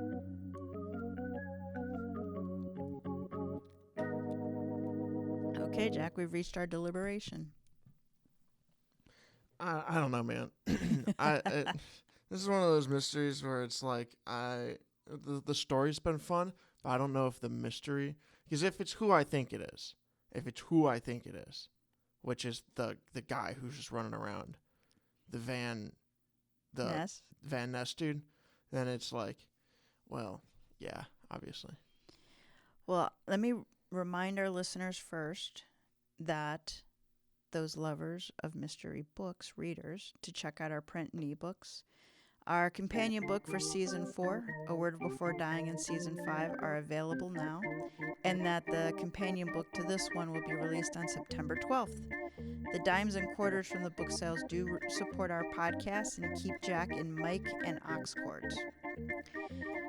Okay, Jack, we've reached our deliberation. I don't know, man. This is one of those mysteries where it's like the story's been fun, but I don't know if the mystery, because if it's who I think it is, which is the guy who's just running around, the Van Ness dude, then it's like, well, yeah, obviously. Well, let me remind our listeners first that those lovers of mystery books, readers, to check out our print and ebooks. Our companion book for Season 4, A Word Before Dying, and Season 5 are available now, and that the companion book to this one will be released on September 12th. The dimes and quarters from the book sales do support our podcast and keep Jack in Mike and Oxcourt.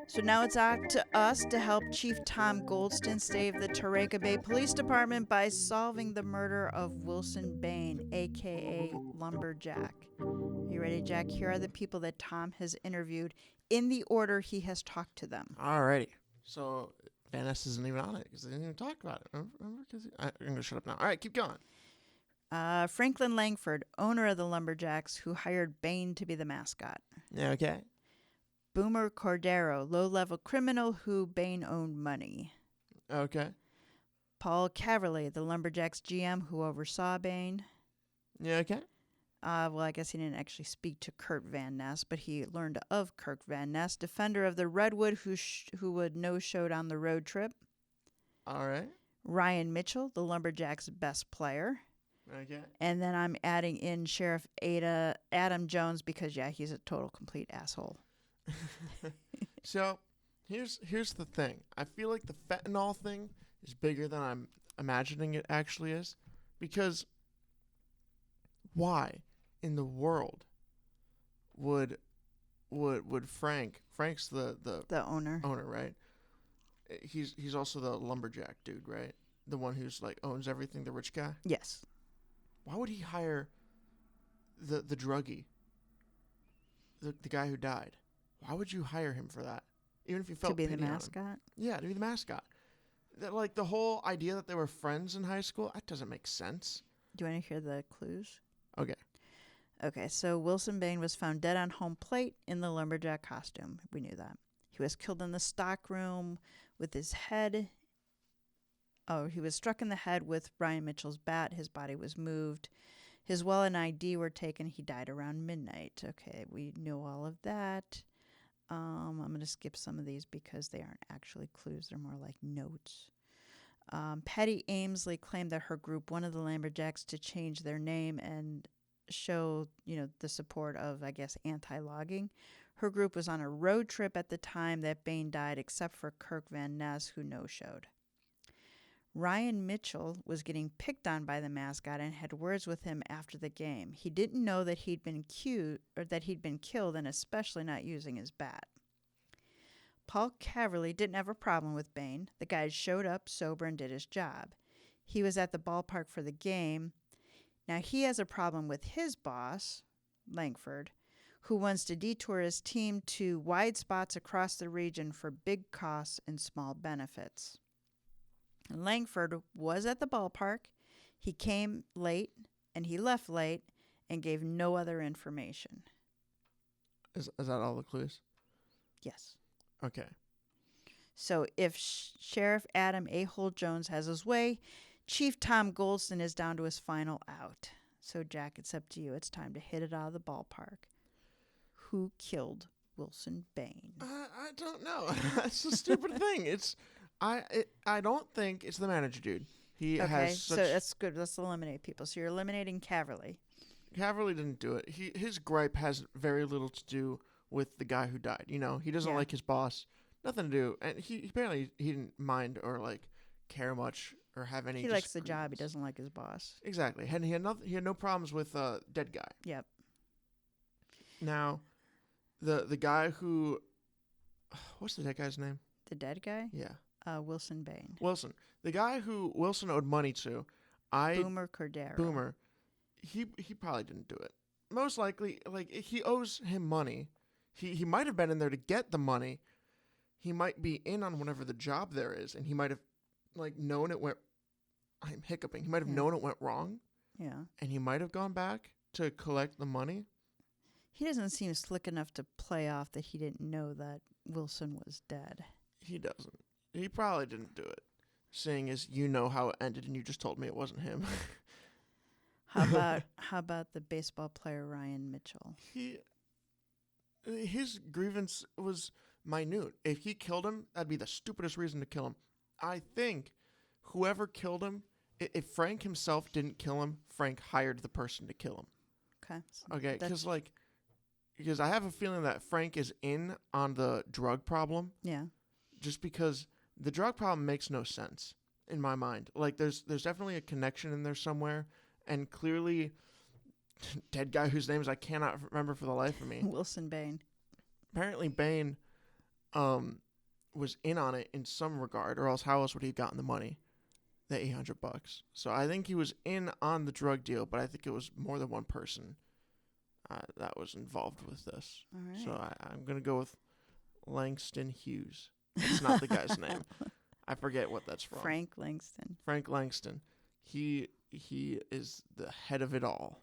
So now it's up to us to help Chief Tom Goldston save the Tioga Bay Police Department by solving the murder of Wilson Bain, a.k.a. Lumberjack. You ready, Jack? Here are the people that Tom has interviewed in the order he has talked to them. Alrighty. So Van Ness isn't even on it because they didn't even talk about it. Remember? I'm going to shut up now. All right, keep going. Franklin Langford, owner of the Lumberjacks, who hired Bain to be the mascot. Yeah, okay. Boomer Cordero, low-level criminal who Bain owned money. Okay. Paul Caverly, the Lumberjacks GM who oversaw Bain. Yeah, okay. Well, I guess he didn't actually speak to Kurt Van Ness, but he learned of Kirk Van Ness, defender of the Redwood who would no-showed on the road trip. All right. Ryan Mitchell, the Lumberjacks' best player. Okay. And then I'm adding in Sheriff Adam Jones because, yeah, he's a total complete asshole. So here's the thing. I feel like the fentanyl thing is bigger than I'm imagining it actually is, because why in the world would Frank's the owner, right? He's also the lumberjack dude, right? The one who's like owns everything, the rich guy? Yes. Why would he hire the druggie? The guy who died? Why would you hire him for that? Even if you felt to be the pity on him. mascot? Yeah, to be the mascot. That, like, the whole idea that they were friends in high school, that doesn't make sense. Do you want to hear the clues? Okay. Okay, so Wilson Bain was found dead on home plate in the lumberjack costume. We knew that. He was killed in the stockroom with his head. Oh, he was struck in the head with Ryan Mitchell's bat. His body was moved. His wallet and ID were taken. He died around midnight. Okay, we knew all of that. I'm going to skip some of these because they aren't actually clues. They're more like notes. Patty Amesley claimed that her group wanted the Lumberjacks to change their name and show, the support of, I guess, anti-logging. Her group was on a road trip at the time that Bain died, except for Kirk Van Ness, who no-showed. Ryan Mitchell was getting picked on by the mascot and had words with him after the game. He didn't know that he'd been killed, and especially not using his bat. Paul Caverly didn't have a problem with Bain. The guy showed up sober and did his job. He was at the ballpark for the game. Now he has a problem with his boss, Langford, who wants to detour his team to wide spots across the region for big costs and small benefits. Langford was at the ballpark. He came late and he left late and gave no other information. Is that all the clues? Yes. Okay. So if Sheriff Adam A. Holt Jones has his way, Chief Tom Goldston is down to his final out. So, Jack, it's up to you. It's time to hit it out of the ballpark. Who killed Wilson Bain? I don't know. That's the stupid thing. I don't think it's the manager dude. He Okay, has so such... that's good. Let's eliminate people. So you're eliminating Caverly. Cavalry didn't do it. His gripe has very little to do with the guy who died. You know, he doesn't Yeah. like his boss. Nothing to do. And he apparently he didn't mind or like care much or have any. He likes the job. He disagreements. doesn't like his boss. Exactly. And he had no problems with dead guy. Yep. Now, the guy who, what's the dead guy's name? The dead guy? Yeah, Wilson Bain. Wilson. The guy who Wilson owed money to, Boomer Cordero. Boomer. He probably didn't do it. Most likely, like, he owes him money. He might have been in there to get the money. He might be in on whatever the job there is, and he might have, like, known it went... I'm hiccuping. He might have known it went wrong, Yeah. and he might have gone back to collect the money. He doesn't seem slick enough to play off that he didn't know that Wilson was dead. He doesn't. He probably didn't do it, seeing as you know how it ended, and you just told me it wasn't him. How about the baseball player Ryan Mitchell? His grievance was minute. If he killed him, that'd be the stupidest reason to kill him. I think whoever killed him, if Frank himself didn't kill him, Frank hired the person to kill him. Okay. Okay, because I have a feeling that Frank is in on the drug problem. Yeah. Just because the drug problem makes no sense in my mind. Like, there's definitely a connection in there somewhere, and clearly, dead guy whose names I cannot remember for the life of me. Wilson Bain. Apparently, Bain was in on it in some regard, or else how else would he have gotten the money, the $800? So I think he was in on the drug deal, but I think it was more than one person that was involved with this. All right. So I'm gonna go with Langston Hughes. It's not the guy's name. I forget what that's from. Frank Langston. Frank Langston. He is the head of it all.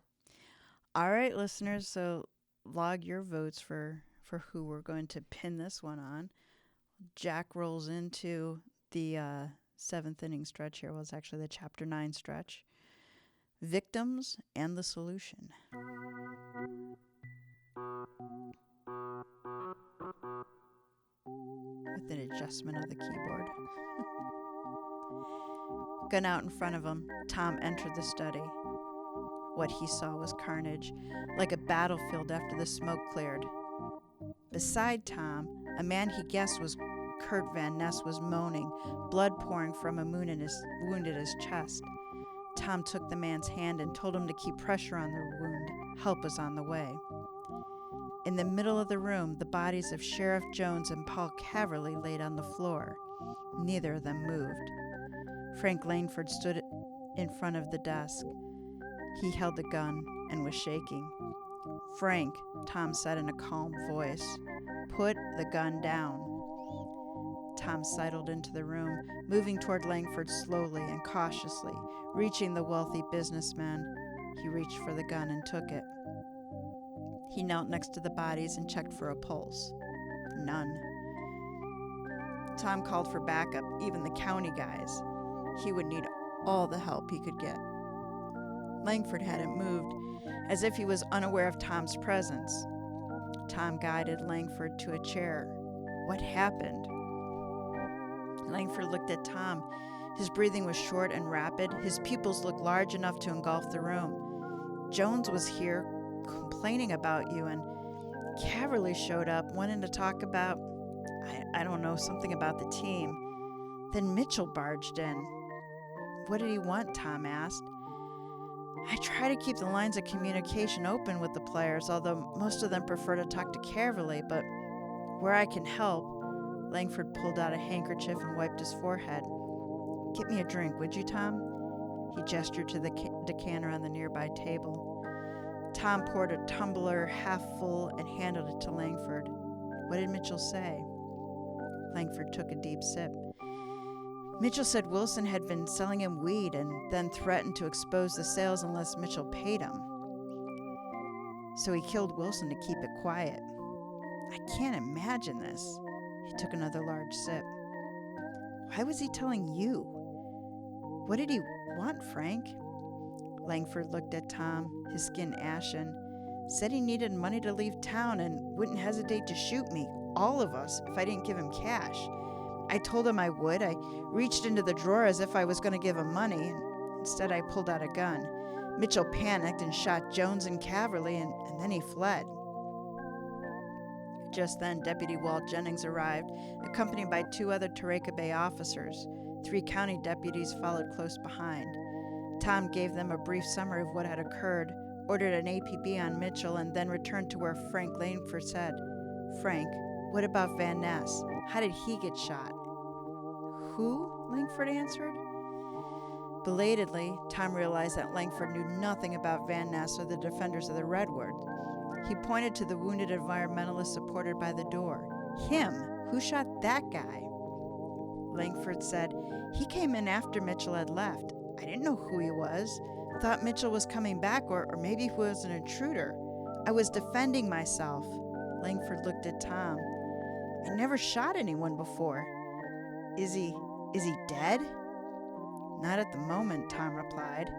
All right, listeners. So log your votes for who we're going to pin this one on. Jack rolls into the seventh inning stretch here. Well, it's actually the chapter 9 stretch. Victims and the solution. With an adjustment of the keyboard. Gun out in front of him, Tom entered the study. What he saw was carnage, like a battlefield after the smoke cleared. Beside Tom, a man he guessed was Kurt Van Ness was moaning, blood pouring from a wound in his chest. Tom took the man's hand and told him to keep pressure on the wound. Help was on the way. In the middle of the room, the bodies of Sheriff Jones and Paul Caverly laid on the floor. Neither of them moved. Frank Langford stood in front of the desk. He held the gun and was shaking. "Frank," Tom said in a calm voice, "put the gun down." Tom sidled into the room, moving toward Langford slowly and cautiously. Reaching the wealthy businessman, he reached for the gun and took it. He knelt next to the bodies and checked for a pulse. None. Tom called for backup, even the county guys. He would need all the help he could get. Langford hadn't moved, as if he was unaware of Tom's presence. Tom guided Langford to a chair. What happened? Langford looked at Tom. His breathing was short and rapid. His pupils looked large enough to engulf the room. "Jones was here complaining about you, and Caverly showed up wanting to talk about, I don't know, something about the team. Then Mitchell barged in." "What did he want?" Tom asked. "I try to keep the lines of communication open with the players, although most of them prefer to talk to Caverly, but where I can help." Langford pulled out a handkerchief and wiped his forehead. "Get me a drink, would you, Tom?" He gestured to the decanter on the nearby table. Tom poured a tumbler half full and handed it to Langford. "What did Mitchell say?" Langford took a deep sip. "Mitchell said Wilson had been selling him weed and then threatened to expose the sales unless Mitchell paid him. So he killed Wilson to keep it quiet. I can't imagine this." He took another large sip. "Why was he telling you? What did he want, Frank?" Langford looked at Tom, his skin ashen. Said he needed money to leave town and wouldn't hesitate to shoot me, all of us, if I didn't give him cash. I told him I would. I reached into the drawer as if I was going to give him money, and instead I pulled out a gun. Mitchell panicked and shot Jones and Caverly, and then he fled. Just then, Deputy Walt Jennings arrived, accompanied by 2 other Tioga Bay officers. 3 county deputies followed close behind. Tom gave them a brief summary of what had occurred, ordered an APB on Mitchell, and then returned to where Frank Langford said, "Frank, what about Van Ness? How did he get shot?" "Who?" Langford answered. Belatedly, Tom realized that Langford knew nothing about Van Ness or the defenders of the Redwood. He pointed to the wounded environmentalist supported by the door. "Him? Who shot that guy?" Langford said, "He came in after Mitchell had left. I didn't know who he was. Thought Mitchell was coming back, or maybe he was an intruder. I was defending myself." Langford looked at Tom. "I never shot anyone before. Is he dead?" "Not at the moment," Tom replied.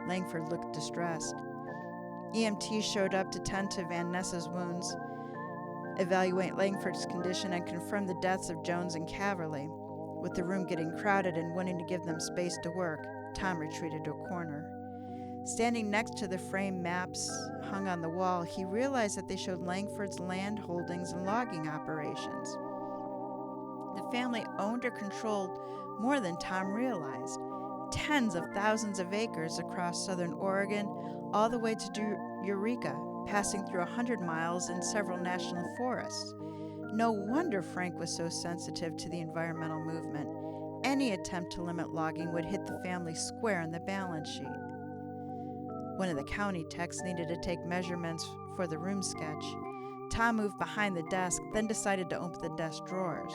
Langford looked distressed. EMTs showed up to tend to Van Ness's wounds, evaluate Langford's condition, and confirm the deaths of Jones and Caverly. With the room getting crowded and wanting to give them space to work, Tom retreated to a corner. Standing next to the framed maps hung on the wall, he realized that they showed Langford's land holdings and logging operations. The family owned or controlled more than Tom realized. Tens of thousands of acres across southern Oregon, all the way to Eureka, passing through 100 miles and several national forests. No wonder Frank was so sensitive to the environmental movement. Any attempt to limit logging would hit the family square in the balance sheet. One of the county techs needed to take measurements for the room sketch. Tom moved behind the desk, then decided to open the desk drawers.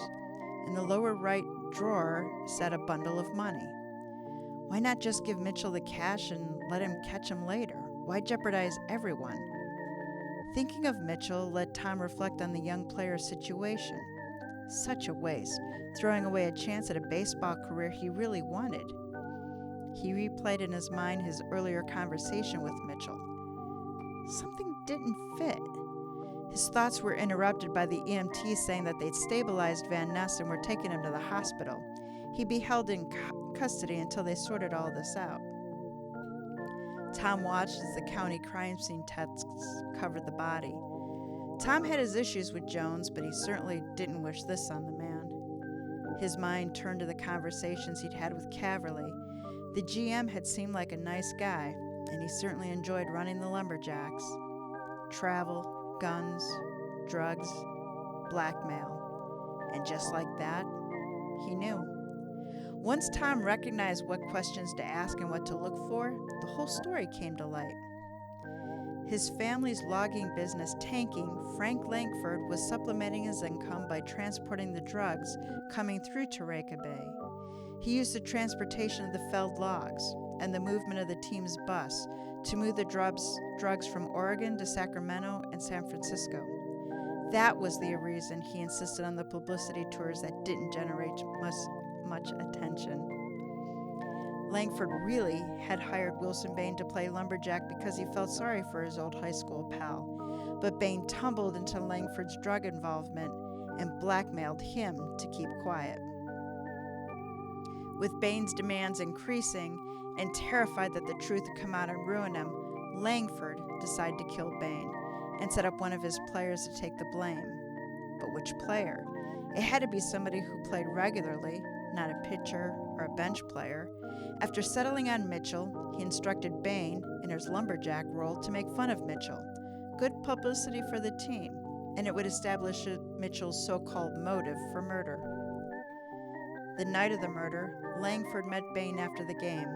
In the lower right drawer sat a bundle of money. Why not just give Mitchell the cash and let him catch him later? Why jeopardize everyone? Thinking of Mitchell let Tom reflect on the young player's situation. Such a waste, throwing away a chance at a baseball career he really wanted. He replayed in his mind his earlier conversation with Mitchell. Something didn't fit. His thoughts were interrupted by the EMT saying that they'd stabilized Van Ness and were taking him to the hospital. He'd be held in custody until they sorted all this out. Tom watched as the county crime scene techs covered the body. Tom had his issues with Jones, but he certainly didn't wish this on the man. His mind turned to the conversations he'd had with Caverly. The GM had seemed like a nice guy, and he certainly enjoyed running the lumberjacks. Travel, guns, drugs, blackmail. And just like that, he knew. Once Tom recognized what questions to ask and what to look for, the whole story came to light. His family's logging business tanking, Frank Langford was supplementing his income by transporting the drugs coming through Tioga Bay. He used the transportation of the felled logs and the movement of the team's bus to move the drugs from Oregon to Sacramento and San Francisco. That was the reason he insisted on the publicity tours that didn't generate much attention. Langford really had hired Wilson Bain to play lumberjack because he felt sorry for his old high school pal, but Bain tumbled into Langford's drug involvement and blackmailed him to keep quiet. With Bain's demands increasing and terrified that the truth would come out and ruin him, Langford decided to kill Bain and set up one of his players to take the blame. But which player? It had to be somebody who played regularly, not a pitcher or a bench player. After settling on Mitchell, he instructed Bain, in his lumberjack role, to make fun of Mitchell. Good publicity for the team, and it would establish Mitchell's so-called motive for murder. The night of the murder, Langford met Bain after the game,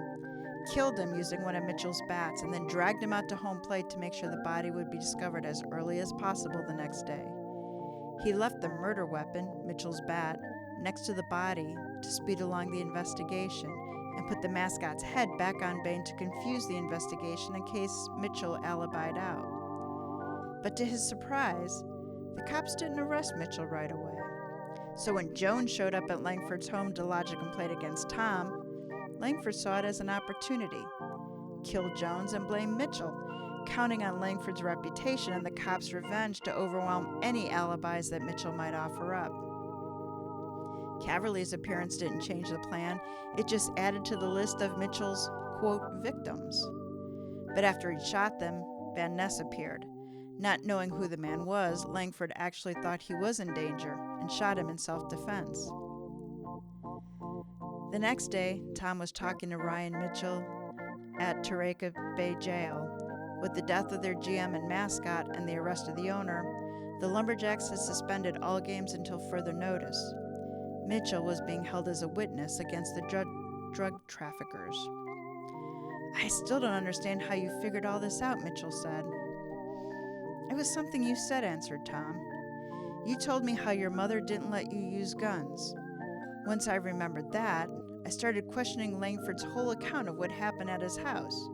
killed him using one of Mitchell's bats, and then dragged him out to home plate to make sure the body would be discovered as early as possible the next day. He left the murder weapon, Mitchell's bat, next to the body to speed along the investigation and put the mascot's head back on Bain to confuse the investigation in case Mitchell alibied out. But to his surprise, the cops didn't arrest Mitchell right away. So when Jones showed up at Langford's home to lodge a complaint against Tom, Langford saw it as an opportunity. kill Jones and blame Mitchell, counting on Langford's reputation and the cops' revenge to overwhelm any alibis that Mitchell might offer up. Caverly's appearance didn't change the plan. It just added to the list of Mitchell's, quote, victims. But after he shot them, Van Ness appeared. Not knowing who the man was, Langford actually thought he was in danger and shot him in self-defense. The next day, Tom was talking to Ryan Mitchell at Turaca Bay Jail. With the death of their GM and mascot and the arrest of the owner, the Lumberjacks had suspended all games until further notice. Mitchell was being held as a witness against the drug traffickers. "I still don't understand how you figured all this out," Mitchell said. "It was something you said," answered Tom. "You told me how your mother didn't let you use guns. Once I remembered that, I started questioning Langford's whole account of what happened at his house.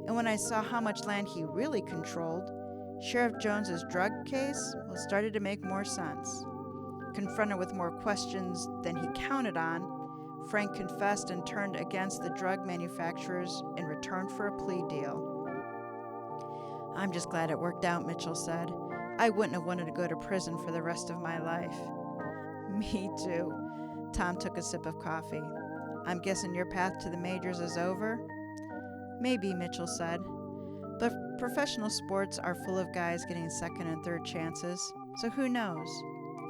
And when I saw how much land he really controlled, Sheriff Jones's drug case started to make more sense." Confronted with more questions than he counted on, Frank confessed and turned against the drug manufacturers in return for a plea deal. "I'm just glad it worked out," Mitchell said. "I wouldn't have wanted to go to prison for the rest of my life." "Me too." Tom took a sip of coffee. "I'm guessing your path to the majors is over?" "Maybe," Mitchell said. "But professional sports are full of guys getting second and third chances, so who knows?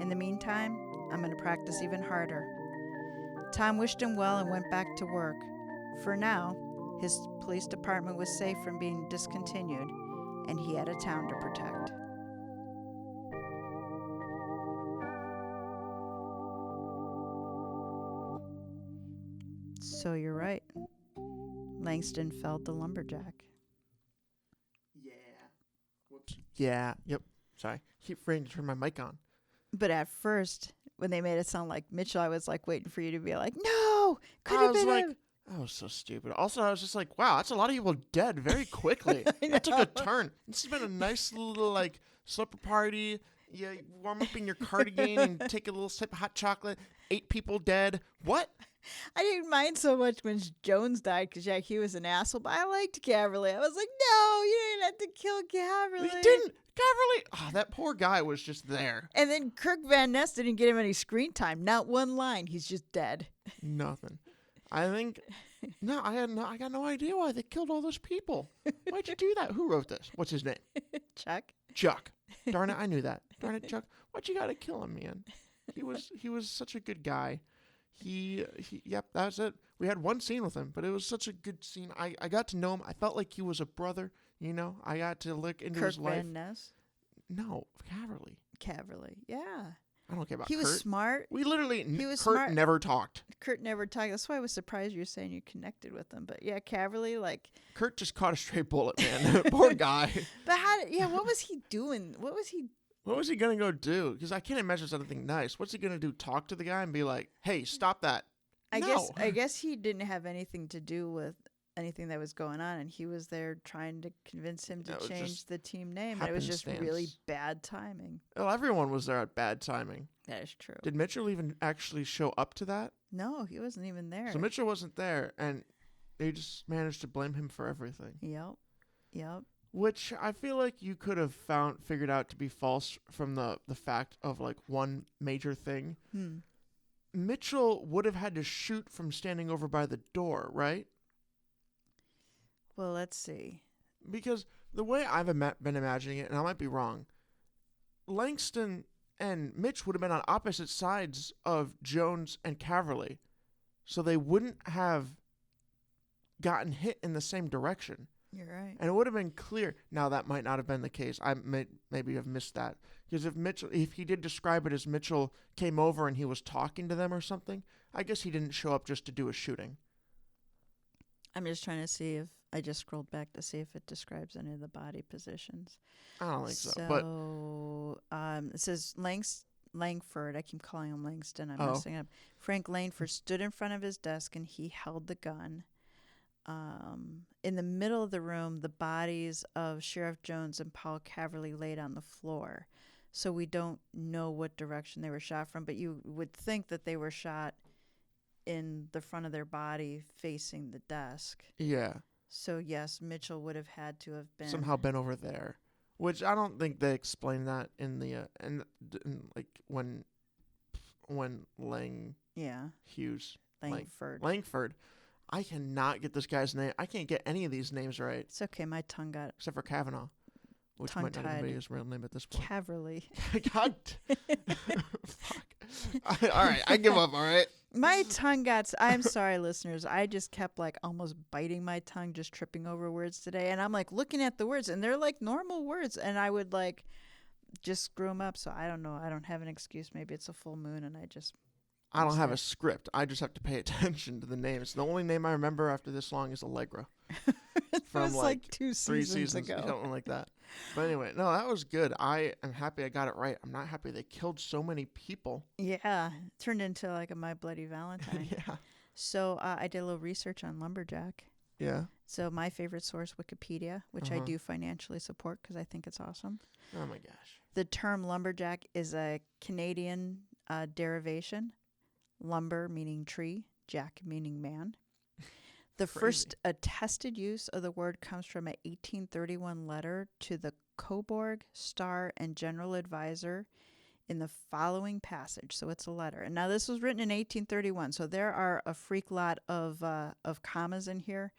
In the meantime, I'm going to practice even harder." Tom wished him well and went back to work. For now, his police department was safe from being discontinued, and he had a town to protect. So you're right. Langston felled the lumberjack. Yeah. Whoops. Yeah. Yep. Sorry. Keep forgetting to turn my mic on. But at first, when they made it sound like Mitchell, I was like waiting for you to be like, "No, could I have was been like, him." that was so stupid. Also, I was just like, wow, that's a lot of people dead very quickly. I That took know. a turn. This has been a nice little like slipper party. You warm up in your cardigan and take a little sip of hot chocolate. 8 people dead. What? I didn't mind so much when Jones died because he was an asshole, but I liked Caverly. I was like, "No, you didn't have to kill Caverly." We didn't. Caverly. Oh, that poor guy was just there. And then Kirk Van Ness didn't get him any screen time. Not one line. He's just dead. Nothing. I think. No, I got no idea why they killed all those people. Why'd you do that? Who wrote this? What's his name? Chuck. Chuck. Darn it, I knew that. Darn it, Chuck. Why'd you gotta kill him, man? He was such a good guy. Yep, that was it. We had one scene with him, but it was such a good scene. I got to know him. I felt like he was a brother, you know? I got to look into Kirk his life. Van Ness. No, Caverly. Caverly. Yeah. I don't care about He Kurt. was smart. We literally, He was Kurt smart. never talked. Kurt never talked. That's why I was surprised you were saying you connected with him. But yeah, Caverly, like. Kurt just caught a straight bullet, man. Poor guy. But what was he doing? What was he? What was he going to go do? Because I can't imagine something nice. What's he going to do? Talk to the guy and be like, "Hey, stop that." I guess he didn't have anything to do with anything that was going on, and he was there trying to convince him to change the team name. And it was just really bad timing. Well, everyone was there at bad timing. That is true. Did Mitchell even actually show up to that? No, he wasn't even there. So Mitchell wasn't there, and they just managed to blame him for everything. Yep. Which I feel like you could have figured out to be false from the fact of like one major thing. Mitchell would have had to shoot from standing over by the door, right? Well, let's see. Because the way I've been imagining it, and I might be wrong, Langston and Mitch would have been on opposite sides of Jones and Caverly, so they wouldn't have gotten hit in the same direction. You're right. And it would have been clear. Now, that might not have been the case. I maybe have missed that. Because if he did describe it as Mitchell came over and he was talking to them or something, I guess he didn't show up just to do a shooting. I'm just trying to see if I just scrolled back to see if it describes any of the body positions. I don't think so. But it says Langford. I keep calling him Langston. I'm messing up. Frank Langford stood in front of his desk and he held the gun. In the middle of the room, the bodies of Sheriff Jones and Paul Caverly laid on the floor. So we don't know what direction they were shot from, but you would think that they were shot in the front of their body facing the desk. Yeah. So yes, Mitchell would have had to have been somehow been over there, which I don't think they explain that in the in like when Lang Yeah, Hughes Langford. Langford. I cannot get this guy's name. I can't get any of these names right It's okay. My tongue got except for Kavanaugh, which might not even be his real name at this point. Caverly. God, fuck. All right, I give up. All right. My tongue got. I'm sorry, listeners. I just kept like almost biting my tongue, just tripping over words today, and I'm like looking at the words, and they're like normal words, and I would like just screw them up. So I don't know. I don't have an excuse. Maybe it's a full moon, and I don't have a script. I just have to pay attention to the names. The only name I remember after this long is Allegra. From was like 3 seasons ago. Something like that. But anyway, no, that was good. I am happy I got it right. I'm not happy they killed so many people. Yeah, it turned into like a My Bloody Valentine. Yeah. So I did a little research on lumberjack. Yeah. So my favorite source, Wikipedia, which I do financially support because I think it's awesome. Oh my gosh. The term lumberjack is a Canadian derivation. Lumber meaning tree, jack meaning man. The first attested use of the word comes from an 1831 letter to the Cobourg Star and General Advisor in the following passage. So it's a letter. And now this was written in 1831, so there are a freak lot of commas in here.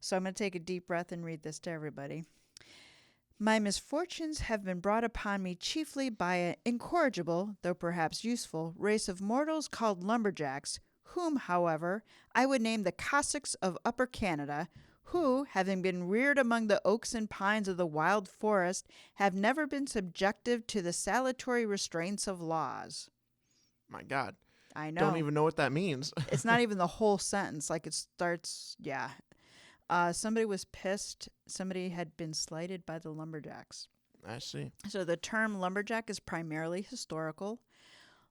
So I'm going to take a deep breath and read this to everybody. My misfortunes have been brought upon me chiefly by an incorrigible, though perhaps useful, race of mortals called lumberjacks, whom, however, I would name the Cossacks of Upper Canada, who, having been reared among the oaks and pines of the wild forest, have never been subjective to the salutary restraints of laws. My God. I know. Don't even know what that means. It's not even the whole sentence. Like it starts, yeah. Somebody was pissed. Somebody had been slighted by the lumberjacks. I see. So the term lumberjack is primarily historical.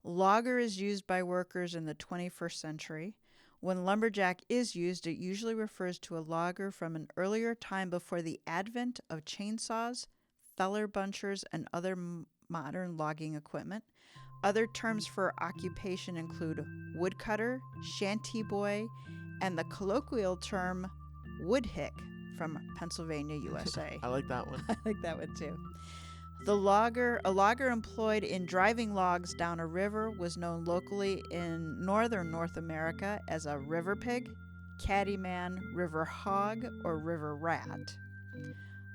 Logger is used by workers in the 21st century. When lumberjack is used, it usually refers to a logger from an earlier time before the advent of chainsaws, feller bunchers, and other modern logging equipment. Other terms for occupation include woodcutter, shanty boy, and the colloquial term woodhick from Pennsylvania, USA. I like that one. I like that one too. A logger employed in driving logs down a river was known locally in northern North America as a river pig, caddyman, river hog, or river rat.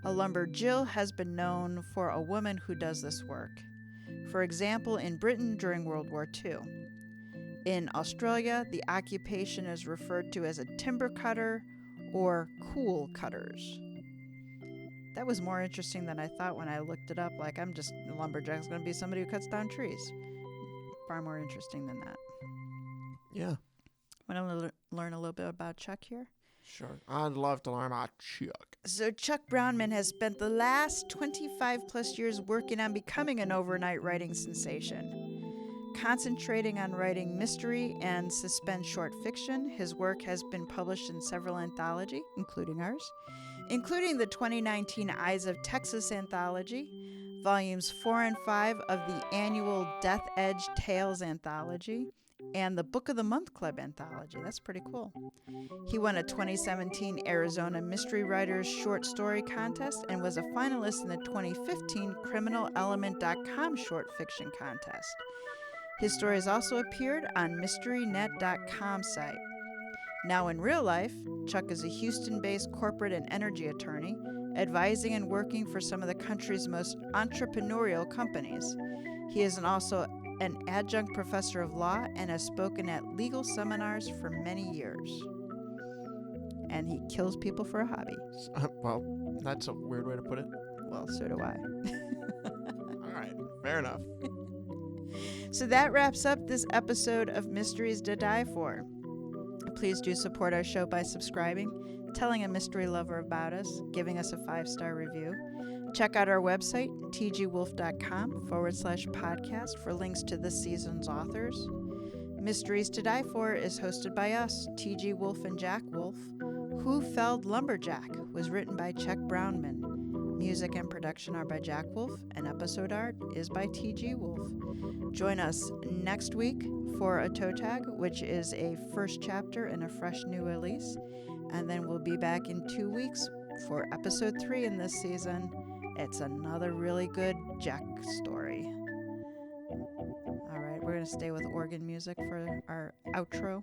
A lumberjill has been known for a woman who does this work. For example, in Britain during World War II. In Australia, the occupation is referred to as a timber cutter or cool cutters. That was more interesting than I thought when I looked it up. Like, I'm just, a lumberjack's going to be somebody who cuts down trees. Far more interesting than that. Yeah. Want to learn a little bit about Chuck here? Sure. I'd love to learn about Chuck. So Chuck Brownman has spent the last 25 plus years working on becoming an overnight writing sensation. Concentrating on writing mystery and suspense short fiction, his work has been published in several anthologies, including ours, including the 2019 Eyes of Texas anthology, volumes 4 and 5 of the annual Death Edge Tales anthology, and the Book of the Month Club anthology. That's pretty cool. He won a 2017 Arizona Mystery Writers Short Story Contest and was a finalist in the 2015 CriminalElement.com Short Fiction Contest. His stories also appeared on MysteryNet.com site. Now in real life, Chuck is a Houston-based corporate and energy attorney, advising and working for some of the country's most entrepreneurial companies. He is also an adjunct professor of law and has spoken at legal seminars for many years. And he kills people for a hobby. Well, that's a weird way to put it. Well, so do I. All right, fair enough. So that wraps up this episode of Mysteries to Die For. Please do support our show by subscribing, telling a mystery lover about us, giving us a 5-star review. Check out our website, tgwolff.com/podcast for links to this season's authors. Mysteries to Die For is hosted by us, TG Wolff and Jack Wolff. Who Felled Lumberjack was written by Chuck Brownman. Music and production are by Jack Wolff, and episode art is by TG Wolff. Join us next week for a toe tag, which is a first chapter in a fresh new release. And then we'll be back in 2 weeks for episode 3 in this season. It's another really good Jack story. All right, we're going to stay with organ music for our outro.